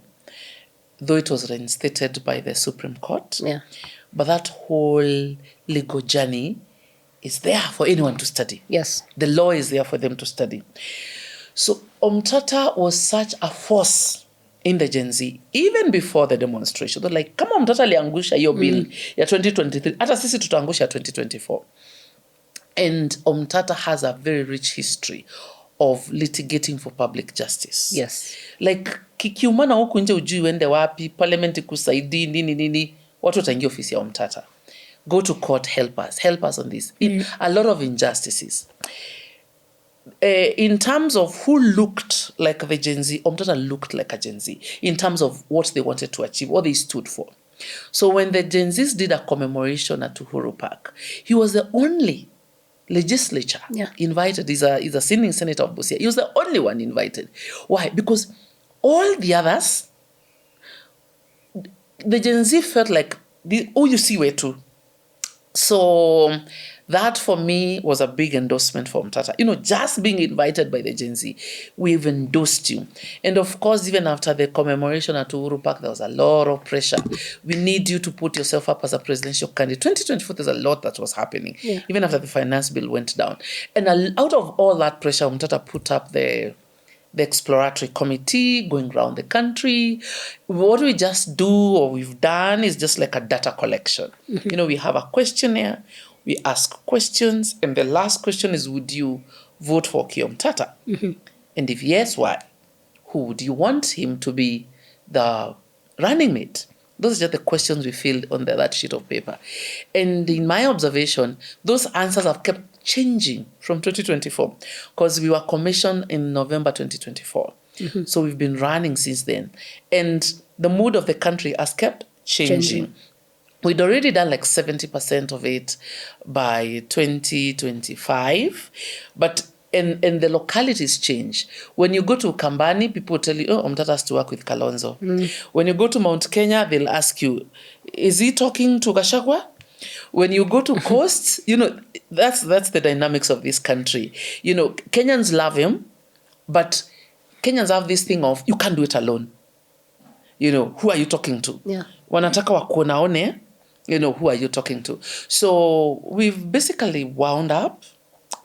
though it was reinstated by the Supreme Court. Yeah. But that whole legal journey is there for anyone to study. Yes. The law is there for them to study. So Omtata was such a force in the Gen Z, even before the demonstration. They're like, kama Omtata aliangusha hiyo bill ya 2023, hata sisi tutaangusha 2024. And Omtata has a very rich history of litigating for public justice. Yes. Like, kikiumana huku nje ujui wende wapi, parliament ikusaidi, nini, watu wataingia ofisi ya Omtata. Go to court, help us on this. A lot of injustices. In terms of who looked like the Gen Z, Omtata looked like a Gen Z in terms of what they wanted to achieve, what they stood for. So when the Gen Zs did a commemoration at Uhuru Park, he was the only legislature invited. He's a sitting senator of Busia. He was the only one invited. Why? Because all the others, the Gen Z felt like, you see where to. So that for me was a big endorsement for Omtata. You know, just being invited by the Gen Z, we've endorsed you. And of course, even after the commemoration at Uhuru Park, there was a lot of pressure. We need you to put yourself up as a presidential candidate. 2024, there's a lot that was happening, even after the finance bill went down. And out of all that pressure, Omtata put up the exploratory committee going around the country. What we just do or we've done is just like a data collection. Mm-hmm. You know, we have a questionnaire, we ask questions, and the last question is, would you vote for Omtata? Mm-hmm. And if yes, why? Who would you want him to be the running mate? Those are just the questions we filled on that sheet of paper. And in my observation, those answers have kept changing from 2024 because we were commissioned in November 2024. Mm-hmm. So we've been running since then. And the mood of the country has kept changing. We'd already done like 70% of it by 2025. But and the localities change. When you go to Kambani, people tell you, Omtata has to work with Kalonzo. When you go to Mount Kenya, they'll ask you, is he talking to Gachagua? When you go to Coast, you know, that's the dynamics of this country. You know, Kenyans love him, but Kenyans have this thing of, you can't do it alone. You know, who are you talking to? Yeah. Wanataka wakuonaone, you know, who are you talking to? So we've basically wound up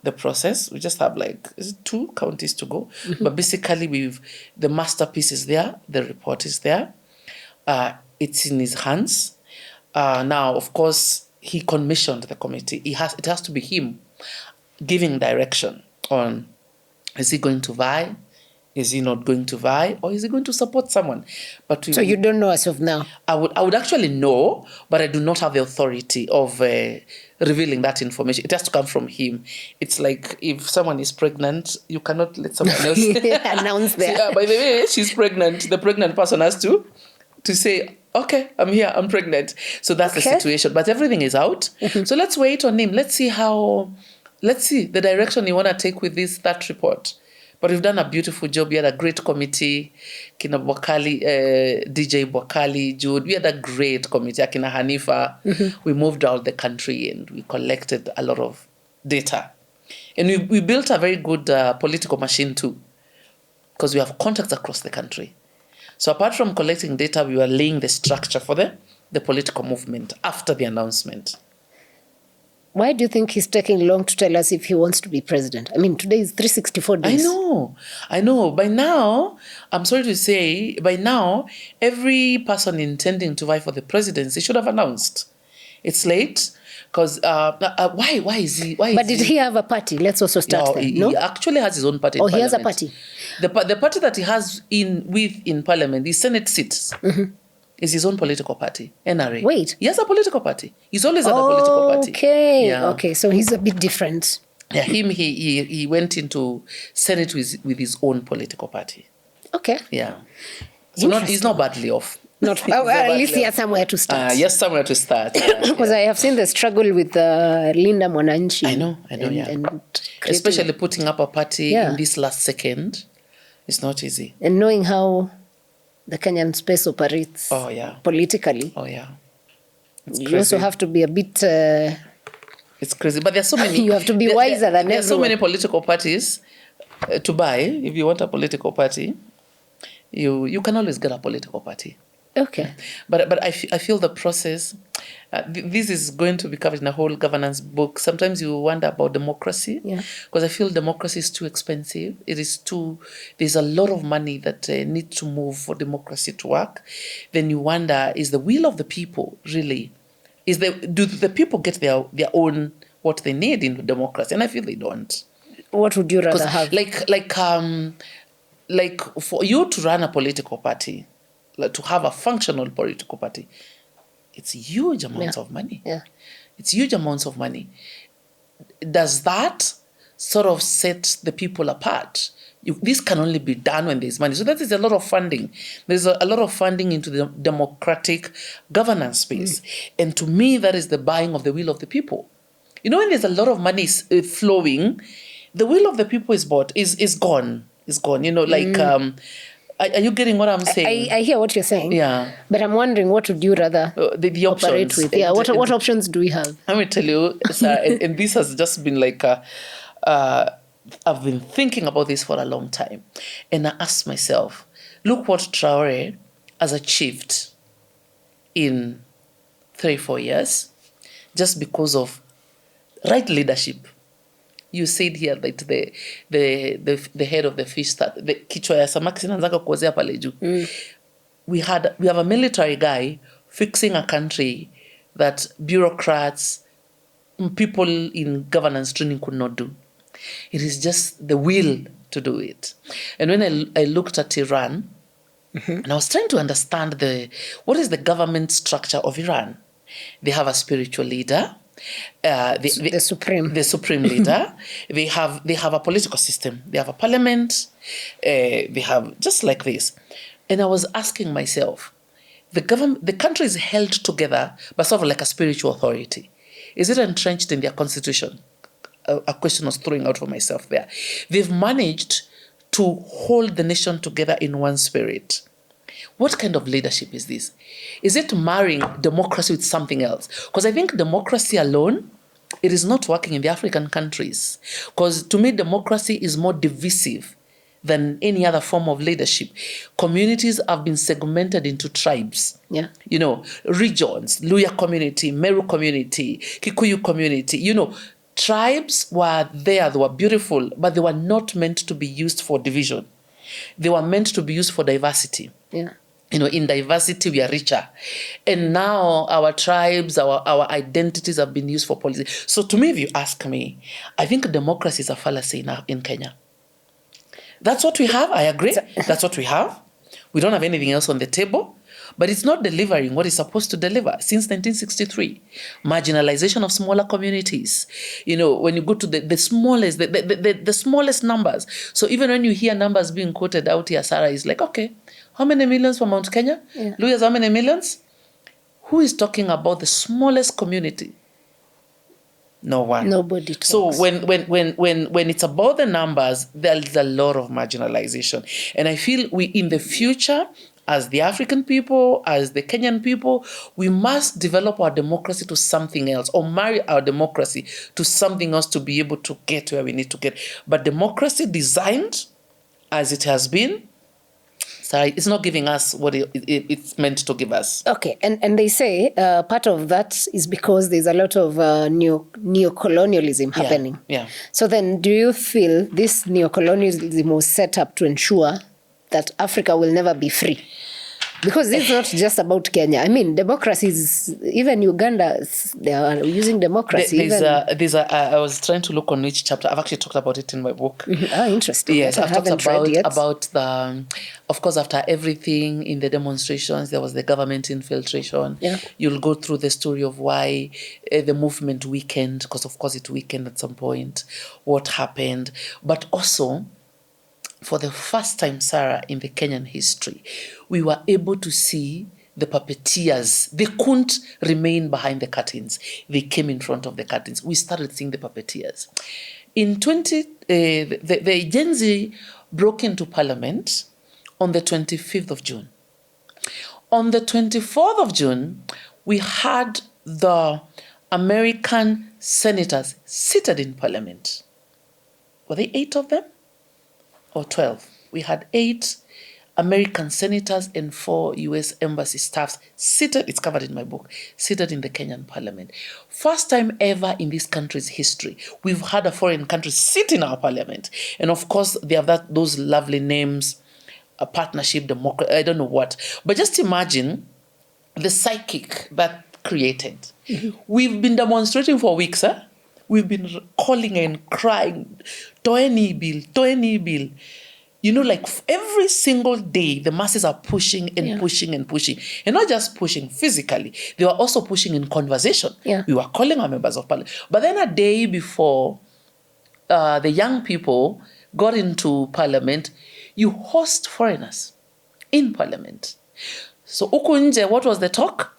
the process. We just have like 2 counties to go. Mm-hmm. But basically the masterpiece is there. The report is there. It's in his hands. Now, of course, he commissioned the committee. It has to be him giving direction on, is he going to vie? Is he not going to vie, or is he going to support someone? But So you don't know as of now? I would actually know, but I do not have the authority of revealing that information. It has to come from him. It's like if someone is pregnant, you cannot let someone else announce that. by the way, she's pregnant. The pregnant person has to say, okay, I'm here, I'm pregnant. So that's the situation. But everything is out. So let's wait on him. Let's see the direction you want to take with that report. But we've done a beautiful job. We had a great committee. Kina Bwakali, DJ Bwakali, Jude. We had a great committee. Akina Hanifa. We moved out the country and we collected a lot of data. And we built a very good political machine too, because we have contacts across the country. So apart from collecting data, we were laying the structure for the political movement after the announcement. Why do you think he's taking long to tell us if he wants to be president? I mean, today is 364 days. I know. By now, I'm sorry to say, by now, every person intending to vie for the presidency should have announced. It's late, because why is he? But did he have a party? Let's also start there. He actually has his own party. Oh, he has a party. The party that he has in Parliament, the Senate seats, is his own political party, NRA. Wait. He has a political party. He's always had a political party. Okay, so he's a bit different. Yeah, he went into Senate with his own political party. Okay. Yeah. So he's not badly off. At least he has somewhere to start. Yes, somewhere to start. Because I have seen the struggle with Linda Mwananchi. I know, and especially putting up a party in this last second. It's not easy. And knowing how the Kenyan space operates politically. Oh, yeah. You also have to be a bit... it's crazy. But there's so many... you have to be wiser than everyone. There's so many political parties to buy. If you want a political party, you can always get a political party. Okay. But I feel the process, this is going to be covered in a whole governance book. Sometimes you wonder about democracy, because I feel democracy is too expensive. There's a lot of money that needs to move for democracy to work. Then you wonder, is the will of the people really, do the people get their own, what they need in democracy? And I feel they don't. What would you rather have? Like for you to run a political party, to have a functional political party, it's huge amounts of money. Yeah. It's huge amounts of money. Does that sort of set the people apart? This can only be done when there's money. So that is a lot of funding. There's a lot of funding into the democratic governance space. And to me, that is the buying of the will of the people. You know, when there's a lot of money flowing, the will of the people is bought, is gone. Is gone. You know, like... Are you getting what I'm saying? I hear what you're saying. Yeah. But I'm wondering, what would you rather the operate options with? Yeah. What options do we have? Let me tell you, sir, and this has just been like, I've been thinking about this for a long time. And I asked myself, look what Traore has achieved in 3-4 years, just because of right leadership. You said here that the head of the fish the kichwa ya samaki zinaanza kuozea pale juu. We have a military guy fixing a country that bureaucrats, people in governance training could not do. It is just the will to do it. And when I looked at Iran, and I was trying to understand what is the government structure of Iran. They have a spiritual leader. The supreme leader. They have a political system. They have a parliament. They have just like this. And I was asking myself, the country is held together by sort of like a spiritual authority. Is it entrenched in their constitution? A question I was throwing out for myself there. They've managed to hold the nation together in one spirit. What kind of leadership is this? Is it marrying democracy with something else? Because I think democracy alone, it is not working in the African countries. Because to me, democracy is more divisive than any other form of leadership. Communities have been segmented into tribes. Yeah. You know, regions, Luya community, Meru community, Kikuyu community. You know, tribes were there, they were beautiful, but they were not meant to be used for division. They were meant to be used for diversity. Yeah. You know, in diversity, we are richer. And now our tribes, our identities have been used for policy. So to me, if you ask me, I think democracy is a fallacy in Kenya. That's what we have. I agree. That's what we have. We don't have anything else on the table. But it's not delivering what it's supposed to deliver since 1963. Marginalization of smaller communities. When you go to the smallest, the smallest numbers. So even when you hear numbers being quoted out here, Sarah is like, okay, how many millions for Mount Kenya? Yeah. Luya's how many millions? Who is talking about the smallest community? No one. Nobody talks. So when it's about the numbers, there's a lot of marginalization. And I feel we in the future, as the African people, as the Kenyan people, we must develop our democracy to something else, or marry our democracy to something else to be able to get where we need to get. But democracy designed as it has been, sorry, it's not giving us what it's meant to give us. Okay, and they say part of that is because there's a lot of neocolonialism happening. Yeah. So then do you feel this neocolonialism was set up to ensure that Africa will never be free? Because it's not just about Kenya. I mean, democracy is, even Uganda, they are using democracy. I was trying to look on which chapter. I've actually talked about it in my book. Oh, interesting. Yes, I've talked about the, of course, after everything in the demonstrations, there was the government infiltration. Yeah. You'll go through the story of why the movement weakened, because of course it weakened at some point, what happened. But also, for the first time, Sarah, in the Kenyan history, we were able to see the puppeteers. They couldn't remain behind the curtains. They came in front of the curtains. We started seeing the puppeteers. In the Gen Z broke into parliament on the 25th of June. On the 24th of June, we had the American senators seated in parliament. Were there 8 of them? Or 12. We had 8 American senators and 4 US embassy staffs seated, it's covered in my book, seated in the Kenyan parliament. First time ever in this country's history, we've had a foreign country sit in our parliament. And of course, they have those lovely names, a partnership, democracy, I don't know what. But just imagine the psychic that created. Mm-hmm. We've been demonstrating for weeks, huh? We've been calling and crying, Toeni bill. Like every single day, the masses are pushing and pushing and pushing. And not just pushing physically, they were also pushing in conversation. Yeah. We were calling our members of parliament. But then a day before the young people got into parliament, you host foreigners in parliament. So huku nje, what was the talk?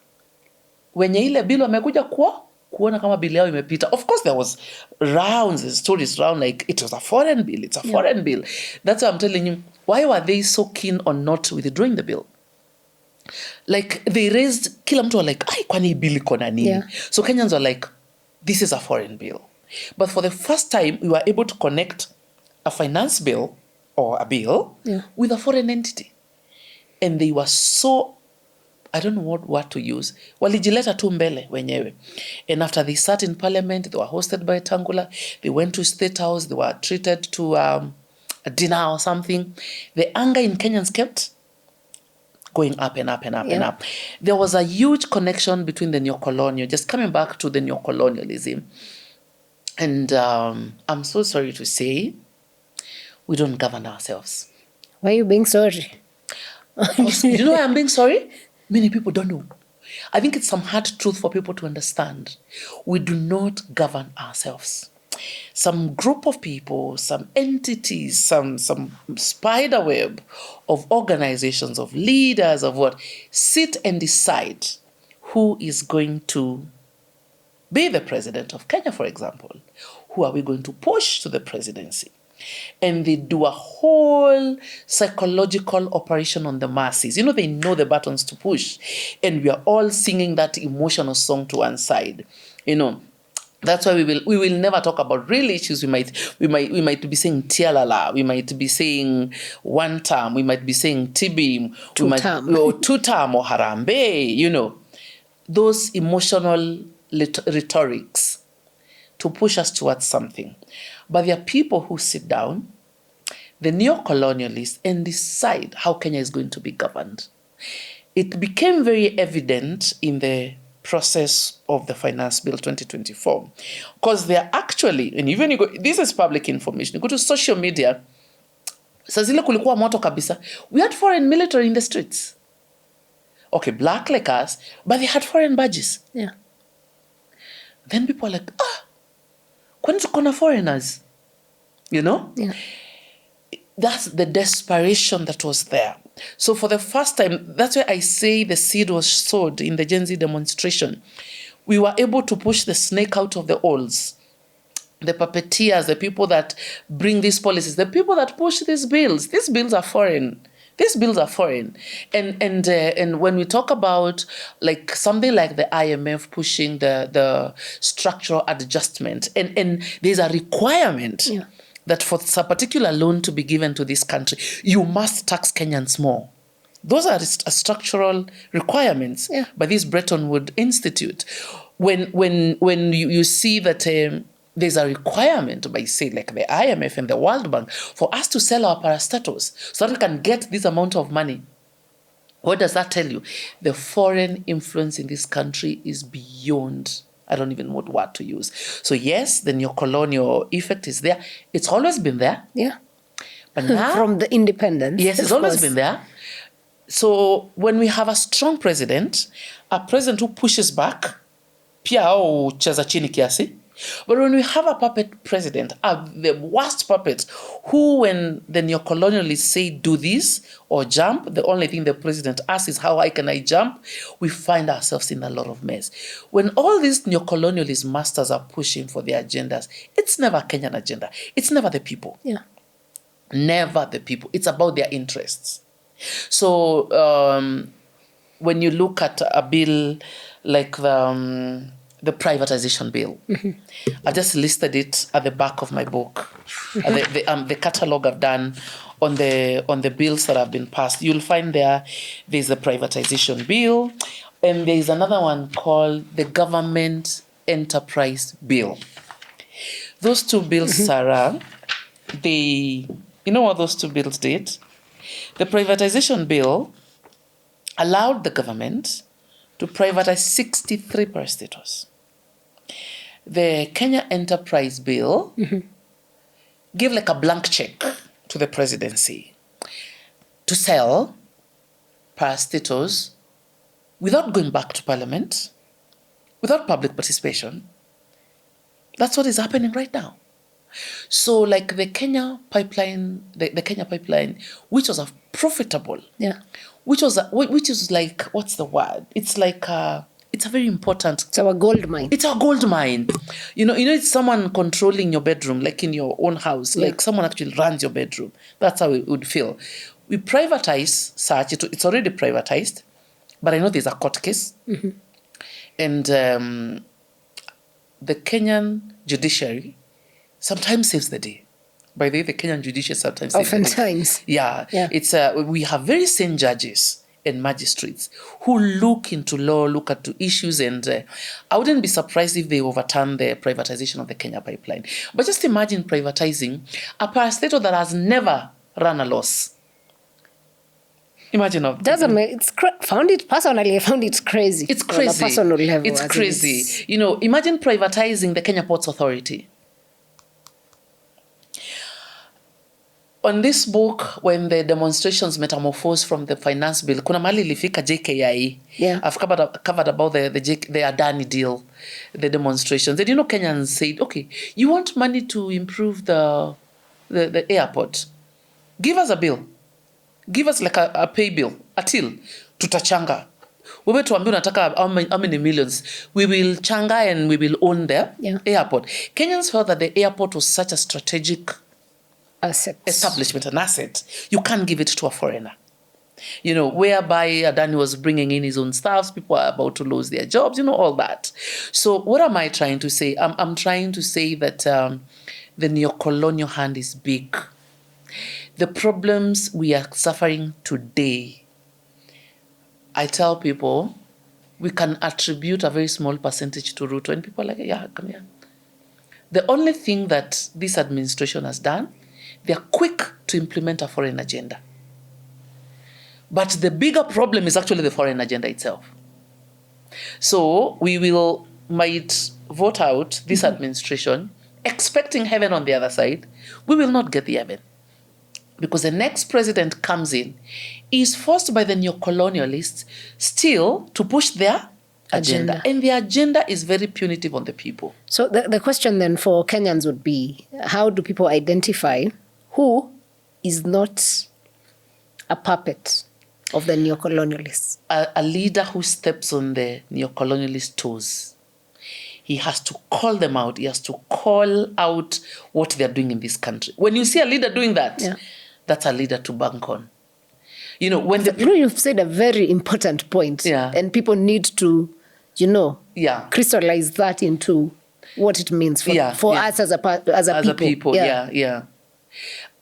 Wenye ile bill wamekuja kuona kama bili yao imepita. Of course, there was rounds and stories around like it was a foreign bill. It's a foreign bill. That's why I'm telling you, why were they so keen on not withdrawing the bill? Like they raised, kila mtu were like, ay, kwani bill iko na nini? Yeah. So Kenyans were like, this is a foreign bill. But for the first time, we were able to connect a finance bill or a bill with a foreign entity. And they were so, I don't know what word to use. Walijileta tu mbele wenyewe. And after they sat in parliament, they were hosted by Tangula. They went to State House. They were treated to a dinner or something. The anger in Kenyans kept going up and up and up and up. There was a huge connection between the neocolonial, just coming back to the neocolonialism. And I'm so sorry to say, we don't govern ourselves. Why are you being sorry? You know why I'm being sorry? Many people don't know. I think it's some hard truth for people to understand. We do not govern ourselves. Some group of people, some entities, some spider web of organizations, of leaders, of what, sit and decide who is going to be the president of Kenya, for example. Who are we going to push to the presidency? And they do a whole psychological operation on the masses. They know the buttons to push. And we are all singing that emotional song to one side. That's why we will never talk about real issues. We might be saying tialala, we might be saying one term, we might be saying tibim, two term or harambe, those emotional rhetorics to push us towards something. But there are people who sit down, the neo-colonialists, and decide how Kenya is going to be governed. It became very evident in the process of the Finance Bill 2024, because they're actually, and even this is public information, you go to social media, Saa zile kulikuwa moto kabisa. We had foreign military in the streets. Okay, black like us, but they had foreign badges. Yeah. Then people are like, kwani tuko na foreigners? You know? Yeah. That's the desperation that was there. So for the first time, that's why I say the seed was sowed in the Gen Z demonstration. We were able to push the snake out of the holes. The puppeteers, the people that bring these policies, the people that push these bills are foreign. These bills are foreign. And when we talk about like something like the IMF pushing the structural adjustment, and there's a requirement that for a particular loan to be given to this country, you must tax Kenyans more. Those are structural requirements by this Bretton Woods Institute. When you see that there's a requirement by, say, like the IMF and the World Bank for us to sell our parastatus so that we can get this amount of money. What does that tell you? The foreign influence in this country is beyond, I don't even know what word to use. So yes, the neocolonial effect is there. It's always been there. Yeah. But now, from the independence. Yes, it's always been there. So when we have a strong president, a president who pushes back, pia au cheza chini kiasi. But when we have a puppet president, the worst puppet, who when the neocolonialists say do this or jump, the only thing the president asks is how high can I jump? We find ourselves in a lot of mess. When all these neocolonialist masters are pushing for their agendas, it's never a Kenyan agenda. It's never the people. Yeah. Never the people. It's about their interests. So when you look at a bill like the privatization bill. I've just listed it at the back of my book. The catalogue I've done on the bills that have been passed. You'll find there's the privatization bill, and there's another one called the government enterprise bill. Those two bills, Sarah, you know what those two bills did? The privatization bill allowed the government to privatize 63 parastatals. The Kenya Enterprise Bill gave like a blank check to the presidency to sell parastatals without going back to parliament, without public participation. That's what is happening right now. So like the Kenya pipeline, the Kenya pipeline, which was profitable, which is like, what's the word? It's like it's a very important. It's our gold mine. It's our gold mine. You know, it's someone controlling your bedroom, like in your own house, like someone actually runs your bedroom. That's how it would feel. We privatize such. It's already privatized, but I know there's a court case, and the Kenyan judiciary sometimes saves the day. By the way, the Kenyan judiciary sometimes saves the day. Oftentimes. Yeah. It's we have very sane judges and magistrates who look into law, look at issues, and I wouldn't be surprised if they overturn the privatization of the Kenya pipeline. But just imagine privatizing a parastatal that has never run a loss. Imagine of doesn't make found it personally. I found it crazy. It's crazy. On a personal level, it's crazy. You know, imagine privatizing the Kenya Ports Authority. On this book, when the demonstrations metamorphosed from the finance bill, kuna mali ilifika JKIA. Yeah. I've covered about the Adani deal, the demonstrations. And you know, Kenyans said, okay, you want money to improve the airport? Give us a bill. Give us like a pay bill, a till, tutachanga. Wewe tuambie unataka how many millions. We will changa and we will own the airport. Kenyans felt that the airport was such a strategic establishment, an asset. You can't give it to a foreigner. You know, whereby Adani was bringing in his own staffs, people are about to lose their jobs, you know, all that. So what am I trying to say? I'm trying to say that the neocolonial hand is big. The problems we are suffering today, I tell people, we can attribute a very small percentage to Ruto. And people are like, yeah, come here. The only thing that this administration has done, they are quick to implement a foreign agenda. But the bigger problem is actually the foreign agenda itself. So we might vote out this administration, expecting heaven on the other side. We will not get the heaven. because the next president comes in, is forced by the neocolonialists still to push their agenda. And the agenda is very punitive on the people. So the question then for Kenyans would be, how do people identify who is not a puppet of the neocolonialists? A leader who steps on the neocolonialist toes. He has to call them out. He has to call out what they're doing in this country. When you see a leader doing that, that's a leader to bank on. You've said a very important point. And people need to, crystallize that into what it means for us as a people.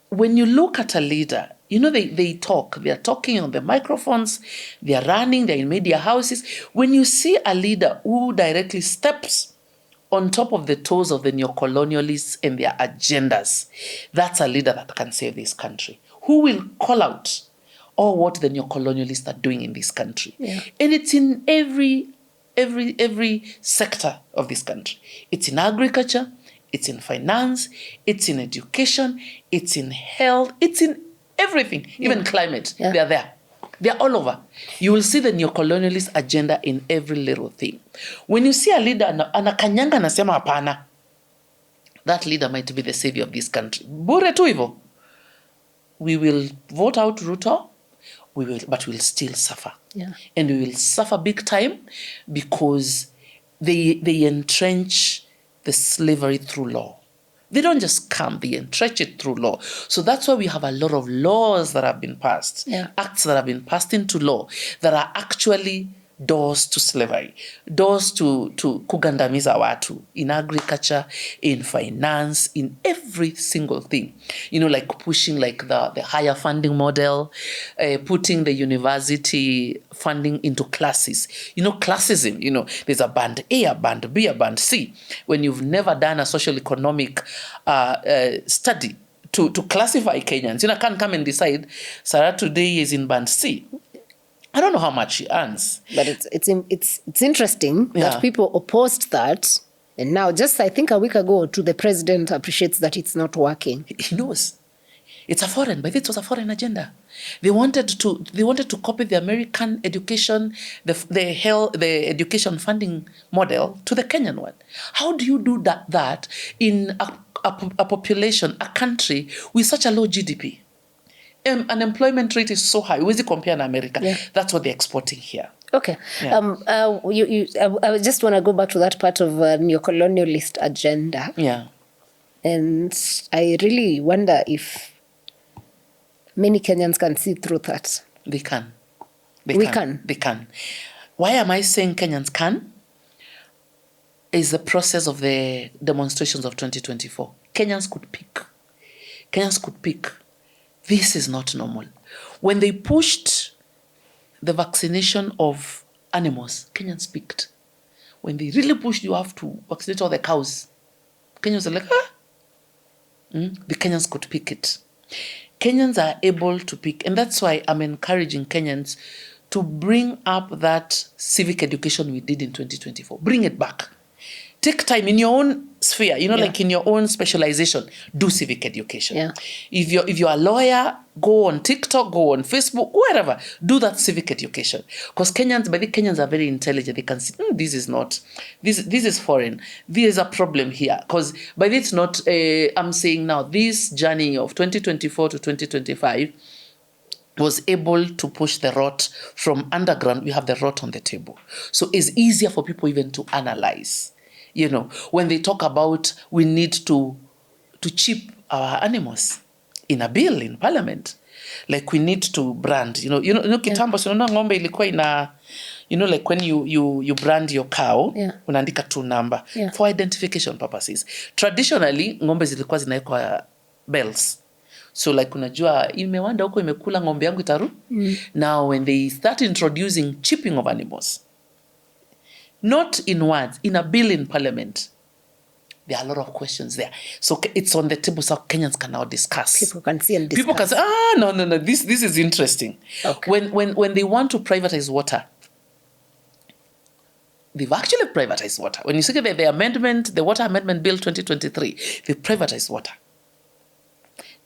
When you look at a leader, they talk. They're talking on the microphones. They're running. They're in media houses. When you see a leader who directly steps on top of the toes of the neocolonialists and their agendas, that's a leader that can save this country. Who will call out what the neocolonialists are doing in this country? And it's in every sector of this country. It's in agriculture. It's in finance. It's in education. It's in health. It's in everything, even climate. They're there. They're all over. You will see the neocolonialist agenda in every little thing. When you see a leader anakanyanga anasema hapana, that leader might be the savior of this country. Bure tu hivyo. We will vote out Ruto, but we'll still suffer. And we will suffer big time because they entrench the slavery through law. They don't just come, they entrench it through law. So that's why we have a lot of laws that have been passed, acts that have been passed into law that are actually doors to slavery, doors to kugandamiza watu in agriculture, in finance, in every single thing. Like pushing like the higher funding model, putting the university funding into classes. Classism, there's a band A, a band B, a band C. When you've never done a social economic study to classify Kenyans, can't come and decide Sarah today is in band C. I don't know how much she earns. But it's interesting that people opposed that. And now, just I think a week ago, the president appreciates that it's not working. He knows. It's a foreign, but it was a foreign agenda. They wanted to copy the American education, the education funding model to the Kenyan one. How do you do that in a population, a country with such a low GDP? Unemployment rate is so high. Huwezi compare na America. That's what they're exporting here. Okay. I just want to go back to that part of neocolonialist agenda. And I really wonder if many Kenyans can see through that. They can. We can. They can. Why am I saying Kenyans can? Is the process of the demonstrations of 2024. Kenyans could pick. This is not normal. When they pushed the vaccination of animals, Kenyans picked. When they really pushed, you have to vaccinate all the cows. Kenyans are like, The Kenyans could pick it. Kenyans are able to pick. And that's why I'm encouraging Kenyans to bring up that civic education we did in 2024. Bring it back. Take time in your own sphere, like in your own specialization, do civic education. If you're a lawyer, go on TikTok, go on Facebook, wherever, do that civic education. Because Kenyans are very intelligent. They can see, this is foreign. There's a problem here. Because it's not, I'm saying now, this journey of 2024 to 2025 was able to push the rot from underground. We have the rot on the table. So it's easier for people even to analyze. When they talk about we need to chip our animals in a bill in parliament, like we need to brand, kitambo, ng'ombe ilikuwa ina, like when you brand your cow, unaandika tu number for identification purposes. Traditionally, ng'ombe zilikuwa zinaekwa bells. So like unajua, imewanda huko imekula ng'ombe yangu itaru. Now when they start introducing chipping of animals, not in words, in a bill in parliament, there are a lot of questions there. So it's on the table so Kenyans can now discuss. People can see and discuss. People can say, no, this is interesting. Okay. When they want to privatize water, they've actually privatized water. When you see the amendment, the Water Amendment Bill 2023, they privatized water.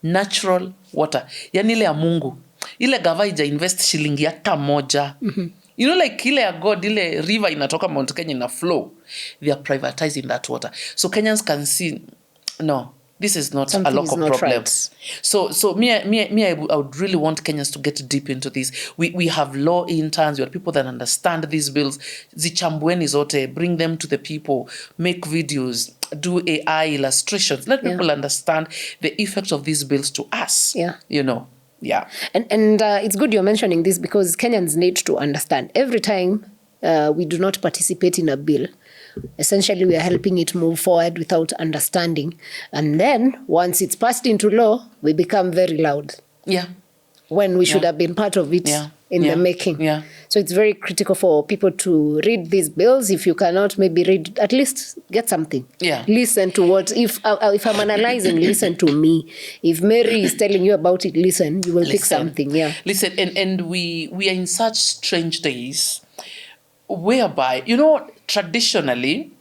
natural water. Yani ile ya Mungu. Ile gava ija invest shilingi hata moja. You know, like ile ya God, ile river inatoka Mount Kenya ina flow. They are privatizing that water. So Kenyans can see, no, this is not something a local problem. Right. So me, I would really want Kenyans to get deep into this. We have law interns, we have people that understand these bills. Zichambueni zote, bring them to the people, make videos, do AI illustrations, let people understand the effect of these bills to us. Yeah. You know. Yeah. And it's good you're mentioning this because Kenyans need to understand. Every time we do not participate in a bill, essentially we are helping it move forward without understanding. And then once it's passed into law, we become very loud. Yeah. When we should have been part of it in the making. Yeah. So it's very critical for people to read these bills. If you cannot maybe read, at least get something. Yeah. Listen to what, if I'm analyzing, listen to me. If Mary is telling you about it, listen, you will pick something. Yeah. Listen, and we are in such strange days whereby, you know, traditionally,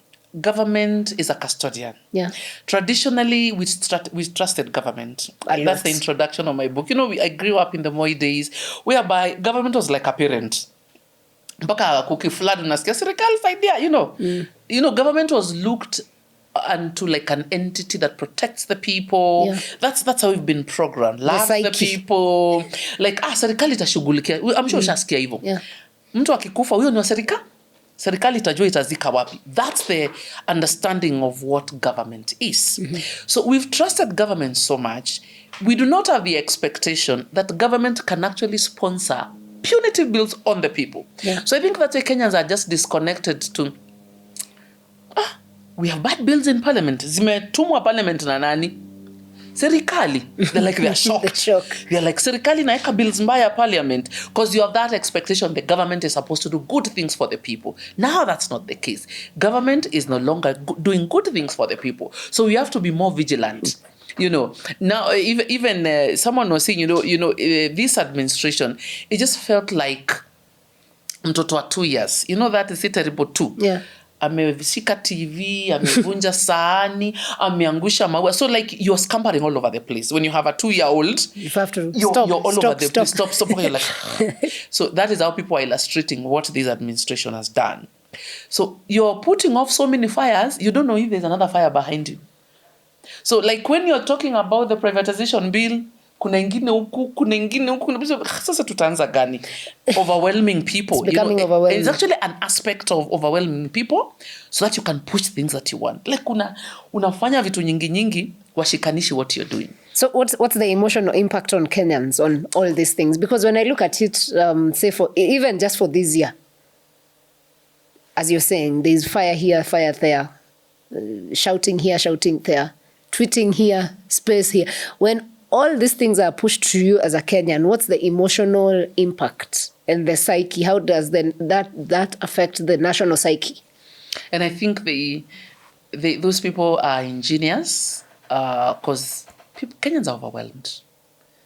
government is a custodian. Yeah. Traditionally, we trusted government. That's the introduction of my book. You know, I grew up in the Moi days, whereby government was like a parent. Mpaka kukiflood unasikia serikali saidia, you know. You know, government was looked unto like an entity that protects the people. Yeah. That's how we've been programmed. Love the people. Like, serikali itashughulikia. I'm sure ushasikia hivyo. Yeah. Mtu akikufa, huyo ni wa serikali itajua itazika wapi. That's the understanding of what government is. So we've trusted government so much, we do not have the expectation that government can actually sponsor punitive bills on the people. Yeah. So I think that's why Kenyans are just disconnected to, we have bad bills in parliament. Zimetumwa parliament na nani? Serikali. They're shocked. They're like, serikali naeka bills mbaya parliament, because you have that expectation the government is supposed to do good things for the people. Now that's not the case. Government is no longer doing good things for the people. So we have to be more vigilant. You know, now even someone was saying, this administration, it just felt like mtoto wa 2 years. You know that is it terrible too. Yeah. Ameshika TV, amevunja sahani, ameangusha maua. So like you're scampering all over the place. When you have a 2-year-old, you have to you're all over the place. Stop. You're like, so that is how people are illustrating what this administration has done. So you're putting off so many fires, you don't know if there's another fire behind you. So like when you're talking about the privatization bill, kuna ingine huku, sasa tutaanza gani? Overwhelming people. It's becoming overwhelming. It's actually an aspect of overwhelming people so that you can push things that you want. Like unafanya vitu nyingi washikanishi what you're doing. So what's the emotional impact on Kenyans on all these things? Because when I look at it, say for even just for this year, as you're saying, there's fire here, fire there, shouting here, shouting there, tweeting here, space here. When all these things are pushed to you as a Kenyan, what's the emotional impact and the psyche? How does then that affect the national psyche? And I think those people are ingenious because Kenyans are overwhelmed.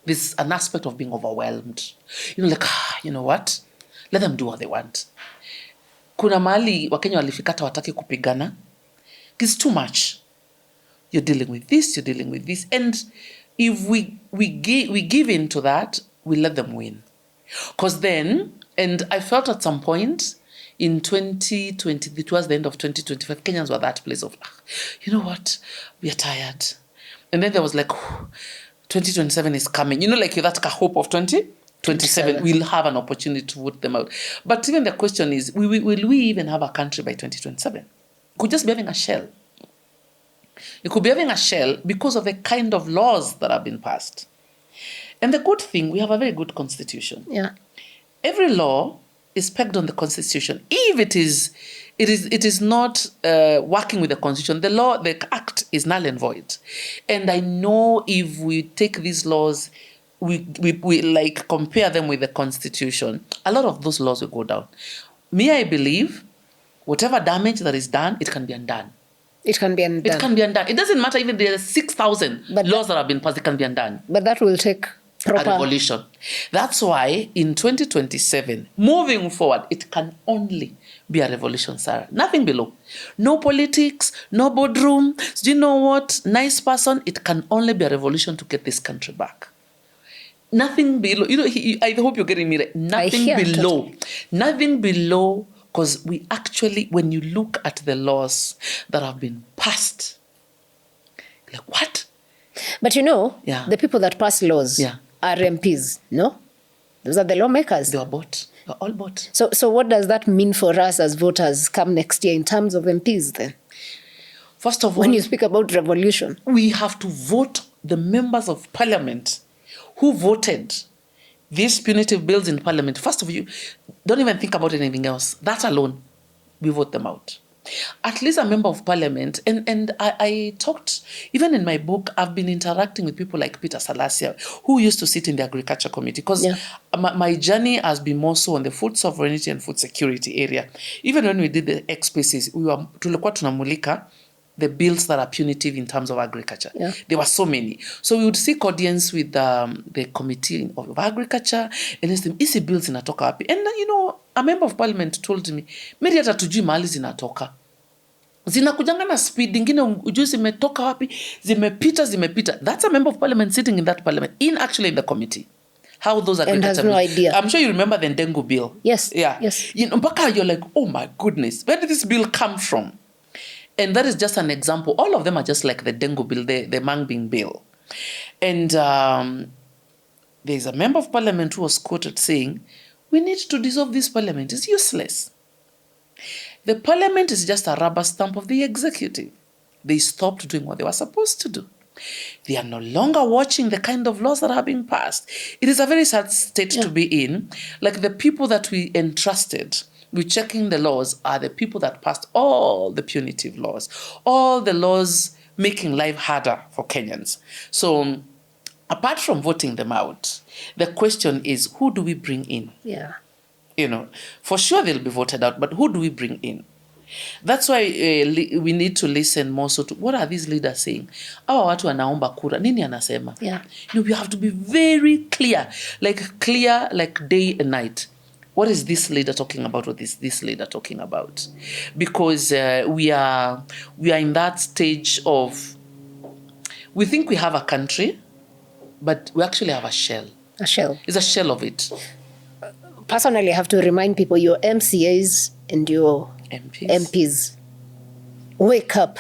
There's an aspect of being overwhelmed. Like, you know what? Let them do what they want. Kuna mahali Wakenya walifikata wataki kupigana. It's too much. You're dealing with this, you're dealing with this. And if we give in to that, we let them win. Because then, and I felt at some point in 2020, towards the end of 2025, Kenyans were that place of, you know what, we are tired. And then there was like, 2027 is coming. Like that hope of 2027, we'll have an opportunity to vote them out. But even the question is, will we even have a country by 2027? Could just be having a shell. You could be having a shell because of the kind of laws that have been passed. And the good thing, we have a very good constitution. Yeah. Every law is pegged on the constitution. If it is not working with the constitution, the act is null and void. And I know if we take these laws, we like compare them with the constitution, a lot of those laws will go down. I believe whatever damage that is done, it can be undone. It can be undone. It can be undone. It doesn't matter even there are 6,000 laws that have been passed, it can be undone. But that will take proper... a revolution. That's why in 2027, moving forward, it can only be a revolution, Sarah. Nothing below. No politics, no boardroom. Do you know what? Nice person. It can only be a revolution to get this country back. Nothing below. I hope you're getting me right. Nothing below. Totally. Nothing below, because we actually, when you look at the laws that have been passed, like what? But the people that pass laws are MPs, no? Those are the lawmakers. They are bought. They are all bought. So what does that mean for us as voters come next year in terms of MPs then? First of all, when you speak about revolution, we have to vote the members of parliament who voted these punitive bills in parliament. First of all, don't even think about anything else. That alone, we vote them out. At least a member of parliament, and I talked, even in my book, I've been interacting with people like Peter Salasia, who used to sit in the agriculture committee, because my journey has been more so on the food sovereignty and food security area. Even when we did the X spaces, tulikuwa tunamulika the bills that are punitive in terms of agriculture. Yeah. There were so many. So we would seek audience with the Committee of Agriculture, and ask them, isi bills zinatoka wapi? And a member of parliament told me, Mary hata tujui mahali zinatoka. Zinakujanga na speed, ingine ujui zimetoka wapi, zimepita. That's a member of parliament sitting in that parliament, actually in the committee. How those agriculture and has no idea. I'm sure you remember the Ndengu bill. Yes. Yeah. Yes. Mpaka you're like, oh my goodness, where did this bill come from? And that is just an example. All of them are just like the Dengu bill, the Mangbing bill. And there's a member of parliament who was quoted saying, we need to dissolve this parliament. It's useless. The parliament is just a rubber stamp of the executive. They stopped doing what they were supposed to do. They are no longer watching the kind of laws that are being passed. It is a very sad state to be in. Like the people that we entrusted with checking the laws are the people that passed all the punitive laws, all the laws making life harder for Kenyans. So apart from voting them out, the question is, who do we bring in? Yeah. For sure they'll be voted out, but who do we bring in? That's why we need to listen more so to what are these leaders saying. Hawa watu wanaomba kura, nini anasema? Yeah. We have to be very clear like day and night. What is this leader talking about? What is this leader talking about? Because we are in that stage of, we think we have a country, but we actually have a shell. A shell. It's a shell of it. Personally, I have to remind people, your MCAs and your MPs. Wake up.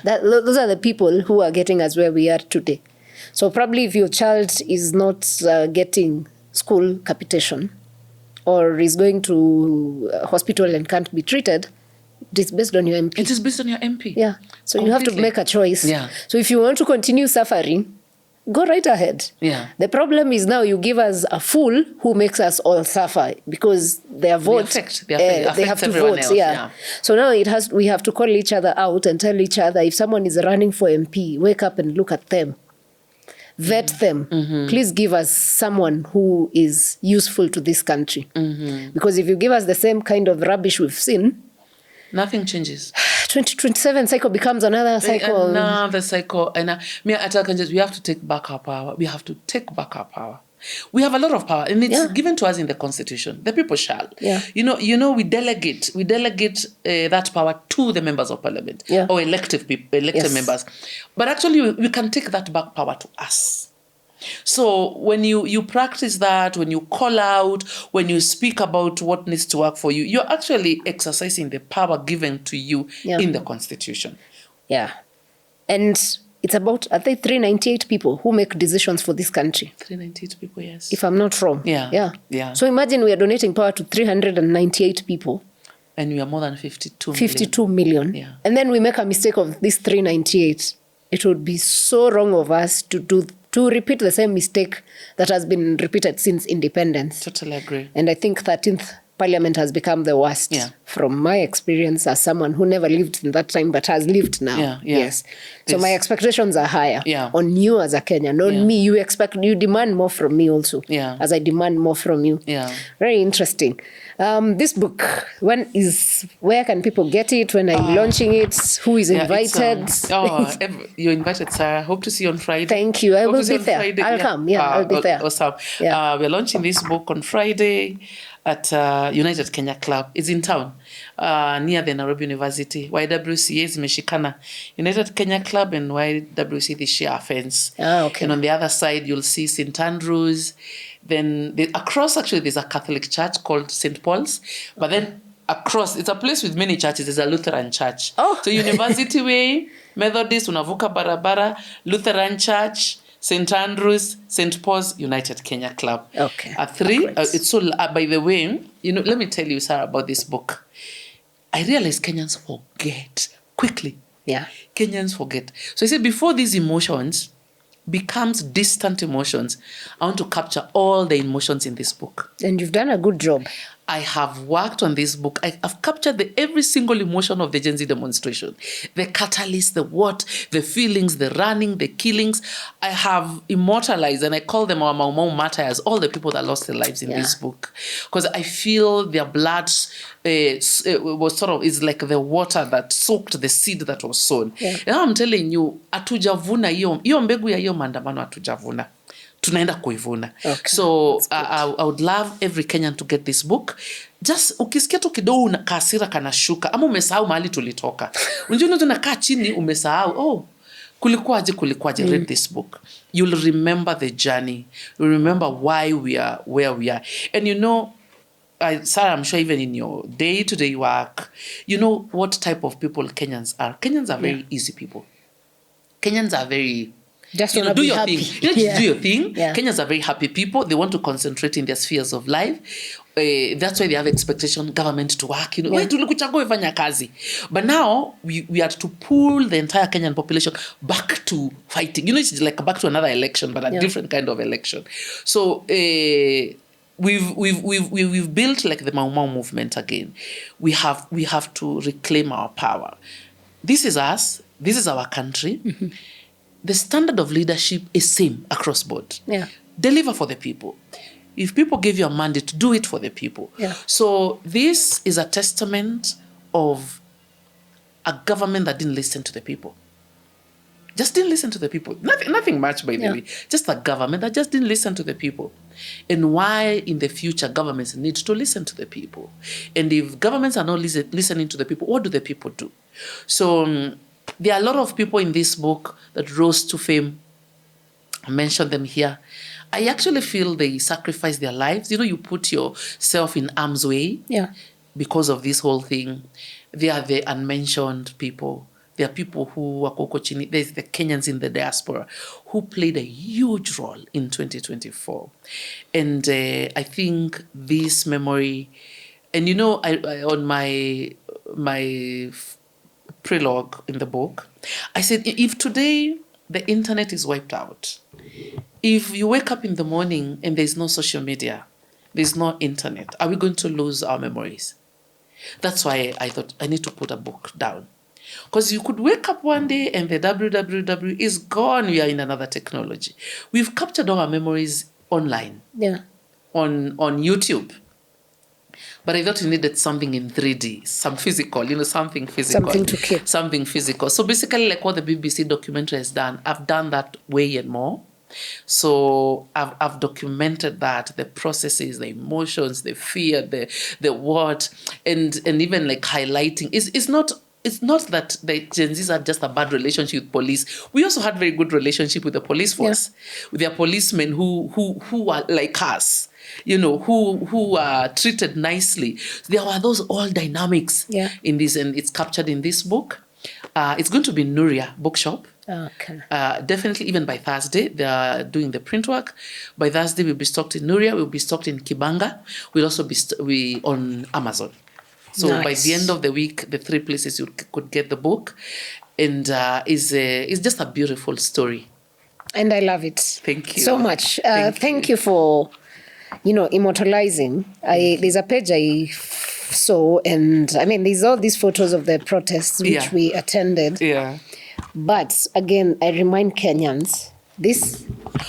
Those are the people who are getting us where we are today. So probably if your child is not getting school capitation, or is going to a hospital and can't be treated, it is based on your MP. It is based on your MP. Yeah. So completely. You have to make a choice. Yeah. So if you want to continue suffering, go right ahead. Yeah. The problem is now you give us a fool who makes us all suffer because their vote, they have to vote. Else, yeah. So now we have to call each other out and tell each other, if someone is running for MP, wake up and look at them. Vet them. Mm-hmm. Please give us someone who is useful to this country. Mm-hmm. Because if you give us the same kind of rubbish we've seen, nothing changes. 2027 cycle becomes another cycle. Another cycle. And we have to take back our power. We have to take back our power. We have a lot of power, and it's given to us in the Constitution. The people shall. Yeah. We delegate that power to the members of parliament or elected members. But actually, we can take that back power to us. So when you practice that, when you call out, when you speak about what needs to work for you, you're actually exercising the power given to you in the Constitution. Yeah. And it's about, I think, 398 people who make decisions for this country. 398 people, yes. If I'm not wrong. Yeah. So imagine we are donating power to 398 people. And we are more than 52 million. 52 million. Yeah. And then we make a mistake of this 398. It would be so wrong of us to repeat the same mistake that has been repeated since independence. Totally agree. And I think 13th Parliament has become the worst from my experience as someone who never lived in that time but has lived now. Yes. So my expectations are higher on you as a Kenyan. On me, you demand more from me also, as I demand more from you. Yeah. Very interesting. This book, where can people get it? When are you launching it? Who is invited? You're invited, Sarah. Hope to see you on Friday. Thank you. I will be there. I'll come. I'll be there. Awesome. We're launching this book on Friday. at United Kenya Club. It's in town, near the Nairobi University. YWCA is Meshikana. United Kenya Club and YWCA, they share a fence. Okay. And on the other side, you'll see St. Andrews. Then across, actually, there's a Catholic church called St. Paul's. But then across, it's a place with many churches. There's a Lutheran church. Oh. So University Way, Methodist, Unavuka Barabara, Lutheran Church, St. Andrews, St. Paul's, United Kenya Club. Okay. Three. It's so. By the way, let me tell you, Sarah, about this book. I realize Kenyans forget quickly. Yeah. Kenyans forget. So I said, before these emotions becomes distant emotions, I want to capture all the emotions in this book. And you've done a good job. I have worked on this book. I've captured every single emotion of the Gen Z demonstration. The catalyst, the what, the feelings, the running, the killings. I have immortalized, and I call them our Mau Mau martyrs, all the people that lost their lives in this book. Because I feel their blood is like the water that soaked the seed that was sown. Yeah. And I'm telling you, atujavuna hiyo mbegu ya hiyo maandamano atujavuna. Tunaenda kuivuna. Okay. So I would love every Kenyan to get this book. Just ukisikia tu kidogo kasira kanashuka ama umesahau mahali tulitoka. Unajua unakaa chini umesahau. Kulikuwaje. Read this book. You'll remember the journey. You'll remember why we are where we are. And Sarah, I'm sure even in your day-to-day work, you know what type of people Kenyans are. Kenyans are very easy people. Kenyans are very... Just do your thing. Do your thing. Yeah. Kenyans are very happy people. They want to concentrate in their spheres of life. That's why they have expectation government to work. Tulikuchagua ifanya kazi. But now we are to pull the entire Kenyan population back to fighting. It's like back to another election, but a different kind of election. So we've built like the Mau Mau movement again. We have to reclaim our power. This is us. This is our country. Mm-hmm. The standard of leadership is same across board. Yeah. Deliver for the people. If people give you a mandate, do it for the people. Yeah. So this is a testament of a government that didn't listen to the people. Just didn't listen to the people. Nothing much, by the way. Just a government that just didn't listen to the people. And why in the future governments need to listen to the people. And if governments are not listening to the people, what do the people do? So... there are a lot of people in this book that rose to fame. I mentioned them here. I actually feel they sacrificed their lives. You put yourself in harm's way because of this whole thing. They are the unmentioned people. There are people who are kokochini. There's the Kenyans in the diaspora who played a huge role in 2024. And I think this memory, and I on my prologue in the book, I said, if today the internet is wiped out, if you wake up in the morning and there's no social media, there's no internet, are we going to lose our memories? That's why I thought I need to put a book down. Because you could wake up one day and the www is gone. We are in another technology. We've captured all our memories online, on YouTube. But I thought you needed something in 3D, some physical, something physical. Something to keep. Something physical. So basically, like what the BBC documentary has done, I've done that way and more. So I've documented that, the processes, the emotions, the fear, the what, and even like highlighting. It's not that the Gen Zs had just a bad relationship with police. We also had very good relationship with the police force, with their policemen who are like us. Who are treated nicely. There were those all dynamics in this, and it's captured in this book. It's going to be Nuria Bookshop. Okay. Definitely, even by Thursday, they are doing the print work. By Thursday, we'll be stocked in Nuria. We'll be stocked in Kibanga. We'll also be on Amazon. So by the end of the week, the 3 places you could get the book, and it's just a beautiful story. And I love it. Thank you so much. Thank you for immortalizing. There's a page I saw, and there's all these photos of the protests which we attended. Yeah. But again, I remind Kenyans, these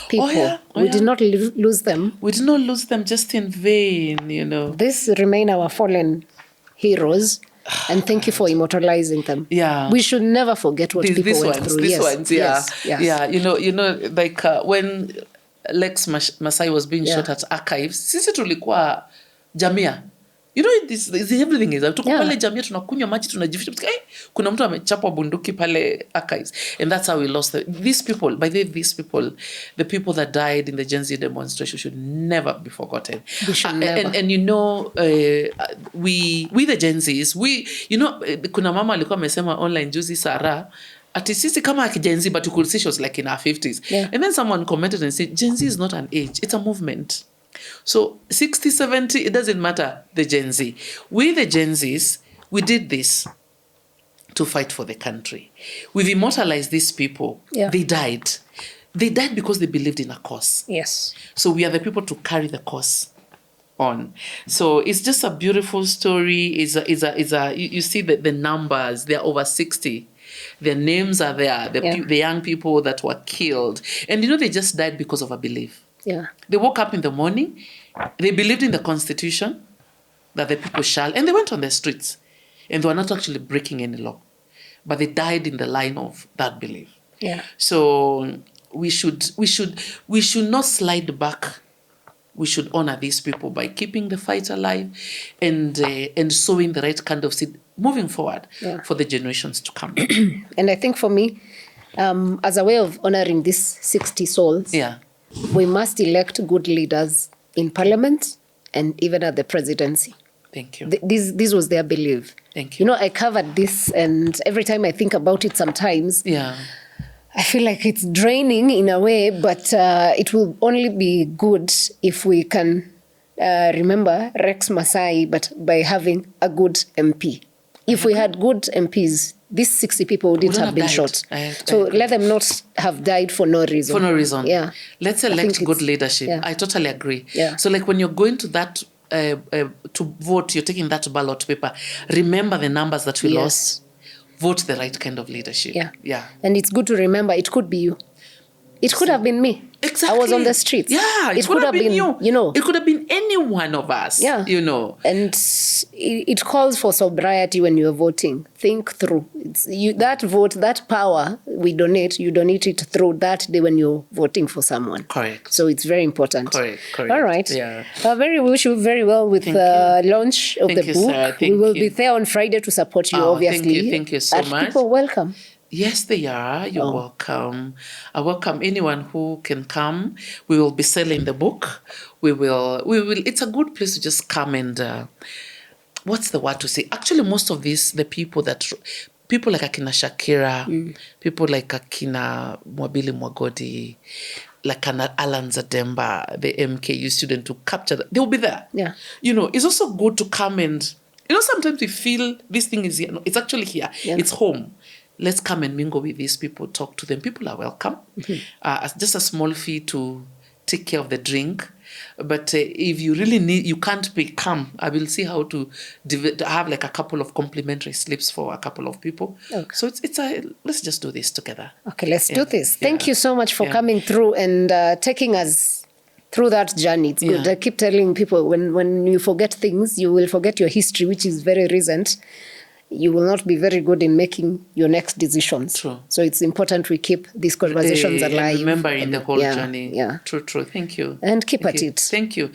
people, we did not lose them. We did not lose them just in vain, These remain our fallen heroes. And thank you for immortalizing them. Yeah. We should never forget what people went through. These ones, yeah. Yes. Like when Lex Masai was being shot at Archives, sisi tulikuwa Jamia. You know, this everything is. Tuko pale Jamia, tunakunywa maji, tunajificha. Kuna mtu amechapwa bunduki pale archives. And that's how we lost these people. By the way, these people, the people that died in the Gen Z demonstration should never be forgotten. They should never. And you know, we the Gen Zs, you know, kuna mama alikuwa amesema online juzi Sarah, ati sisi kama Gen Z, but you could see she was like in her 50s. Yeah. And then someone commented and said, Gen Z is not an age, it's a movement. So 60, 70, it doesn't matter, the Gen Z. We, the Gen Zs, we did this to fight for the country. We've immortalized these people. Yeah. They died. They died because they believed in a cause. Yes. So we are the people to carry the cause on. So it's just a beautiful story. You see the numbers, they're over 60. Their names are there, the young people that were killed. And you know, they just died because of a belief. Yeah. They woke up in the morning, they believed in the Constitution, that the people shall, and they went on the streets. And they were not actually breaking any law. But they died in the line of that belief. Yeah. So we should not slide back. We should honor these people by keeping the fight alive and sowing the right kind of seed moving forward for the generations to come. And I think for me, as a way of honoring these 60 souls, we must elect good leaders in parliament and even at the presidency. Thank you. This was their belief. Thank you. You know, I covered this, and every time I think about it sometimes, I feel like it's draining in a way, but it will only be good if we can remember Rex Masai, but by having a good MP. If we had good MPs, these 60 people wouldn't have been shot. So let them not have died for no reason. For no reason. Yeah. Let's elect good leadership. Yeah. I totally agree. Yeah. So like when you're going to that, to vote, you're taking that ballot paper, remember the numbers that we lost. Vote the right kind of leadership. Yeah. And it's good to remember it could be you. It could have been me. Exactly. I was on the streets. Yeah, it could have been you. You know. It could have been any one of us. Yeah. You know. And it calls for sobriety when you're voting. Think through. That vote, that power we donate, you donate it through that day when you're voting for someone. Correct. So it's very important. Correct. All right. Yeah. We wish you very well with the launch of the book. Sarah. We will be there on Friday to support you, obviously. Thank you so much. People, welcome. Yes, they are. You're welcome. I welcome anyone who can come. We will be selling the book. We will. It's a good place to just come and, what's the word to say? Actually, most of these, people like Akina Shakira, people like Akina Mwabili Mwagodi, like Alan Zademba, the MKU student who captured, they will be there. Yeah. You know, it's also good to come and, you know, sometimes we feel this thing is here. No, it's actually here. Yeah. It's home. Let's come and mingle with these people, talk to them. People are welcome. Just a small fee to take care of the drink. But if you really need, you can't pay, come. I will see how to have like a couple of complimentary slips for a couple of people. Okay. So let's just do this together. Okay, let's do this. Thank you so much for coming through and taking us through that journey. It's good. I keep telling people when you forget things, you will forget your history, which is very recent. You will not be very good in making your next decisions. True. So it's important we keep these conversations alive. Remembering the whole journey. Yeah. True. Thank you. And keep at it. Thank you.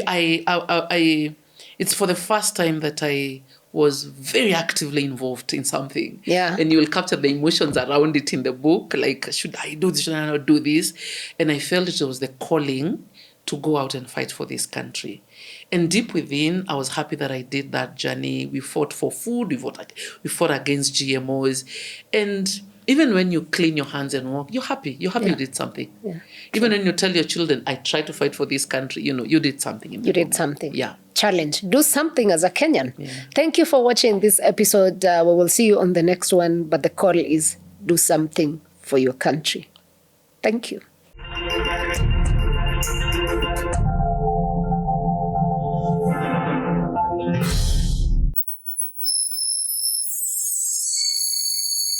I it's for the first time that I was very actively involved in something. Yeah. And you will capture the emotions around it in the book. Like, should I do this? Should I not do this? And I felt it was the calling to go out and fight for this country. And deep within, I was happy that I did that journey. We fought for food. We fought against GMOs. And even when you clean your hands and walk, you're happy. You're happy you did something. Yeah. Even when you tell your children, I try to fight for this country, you know, you did something. You did something. Yeah. Challenge. Do something as a Kenyan. Yeah. Thank you for watching this episode. We will see you on the next one. But the call is do something for your country. Thank you.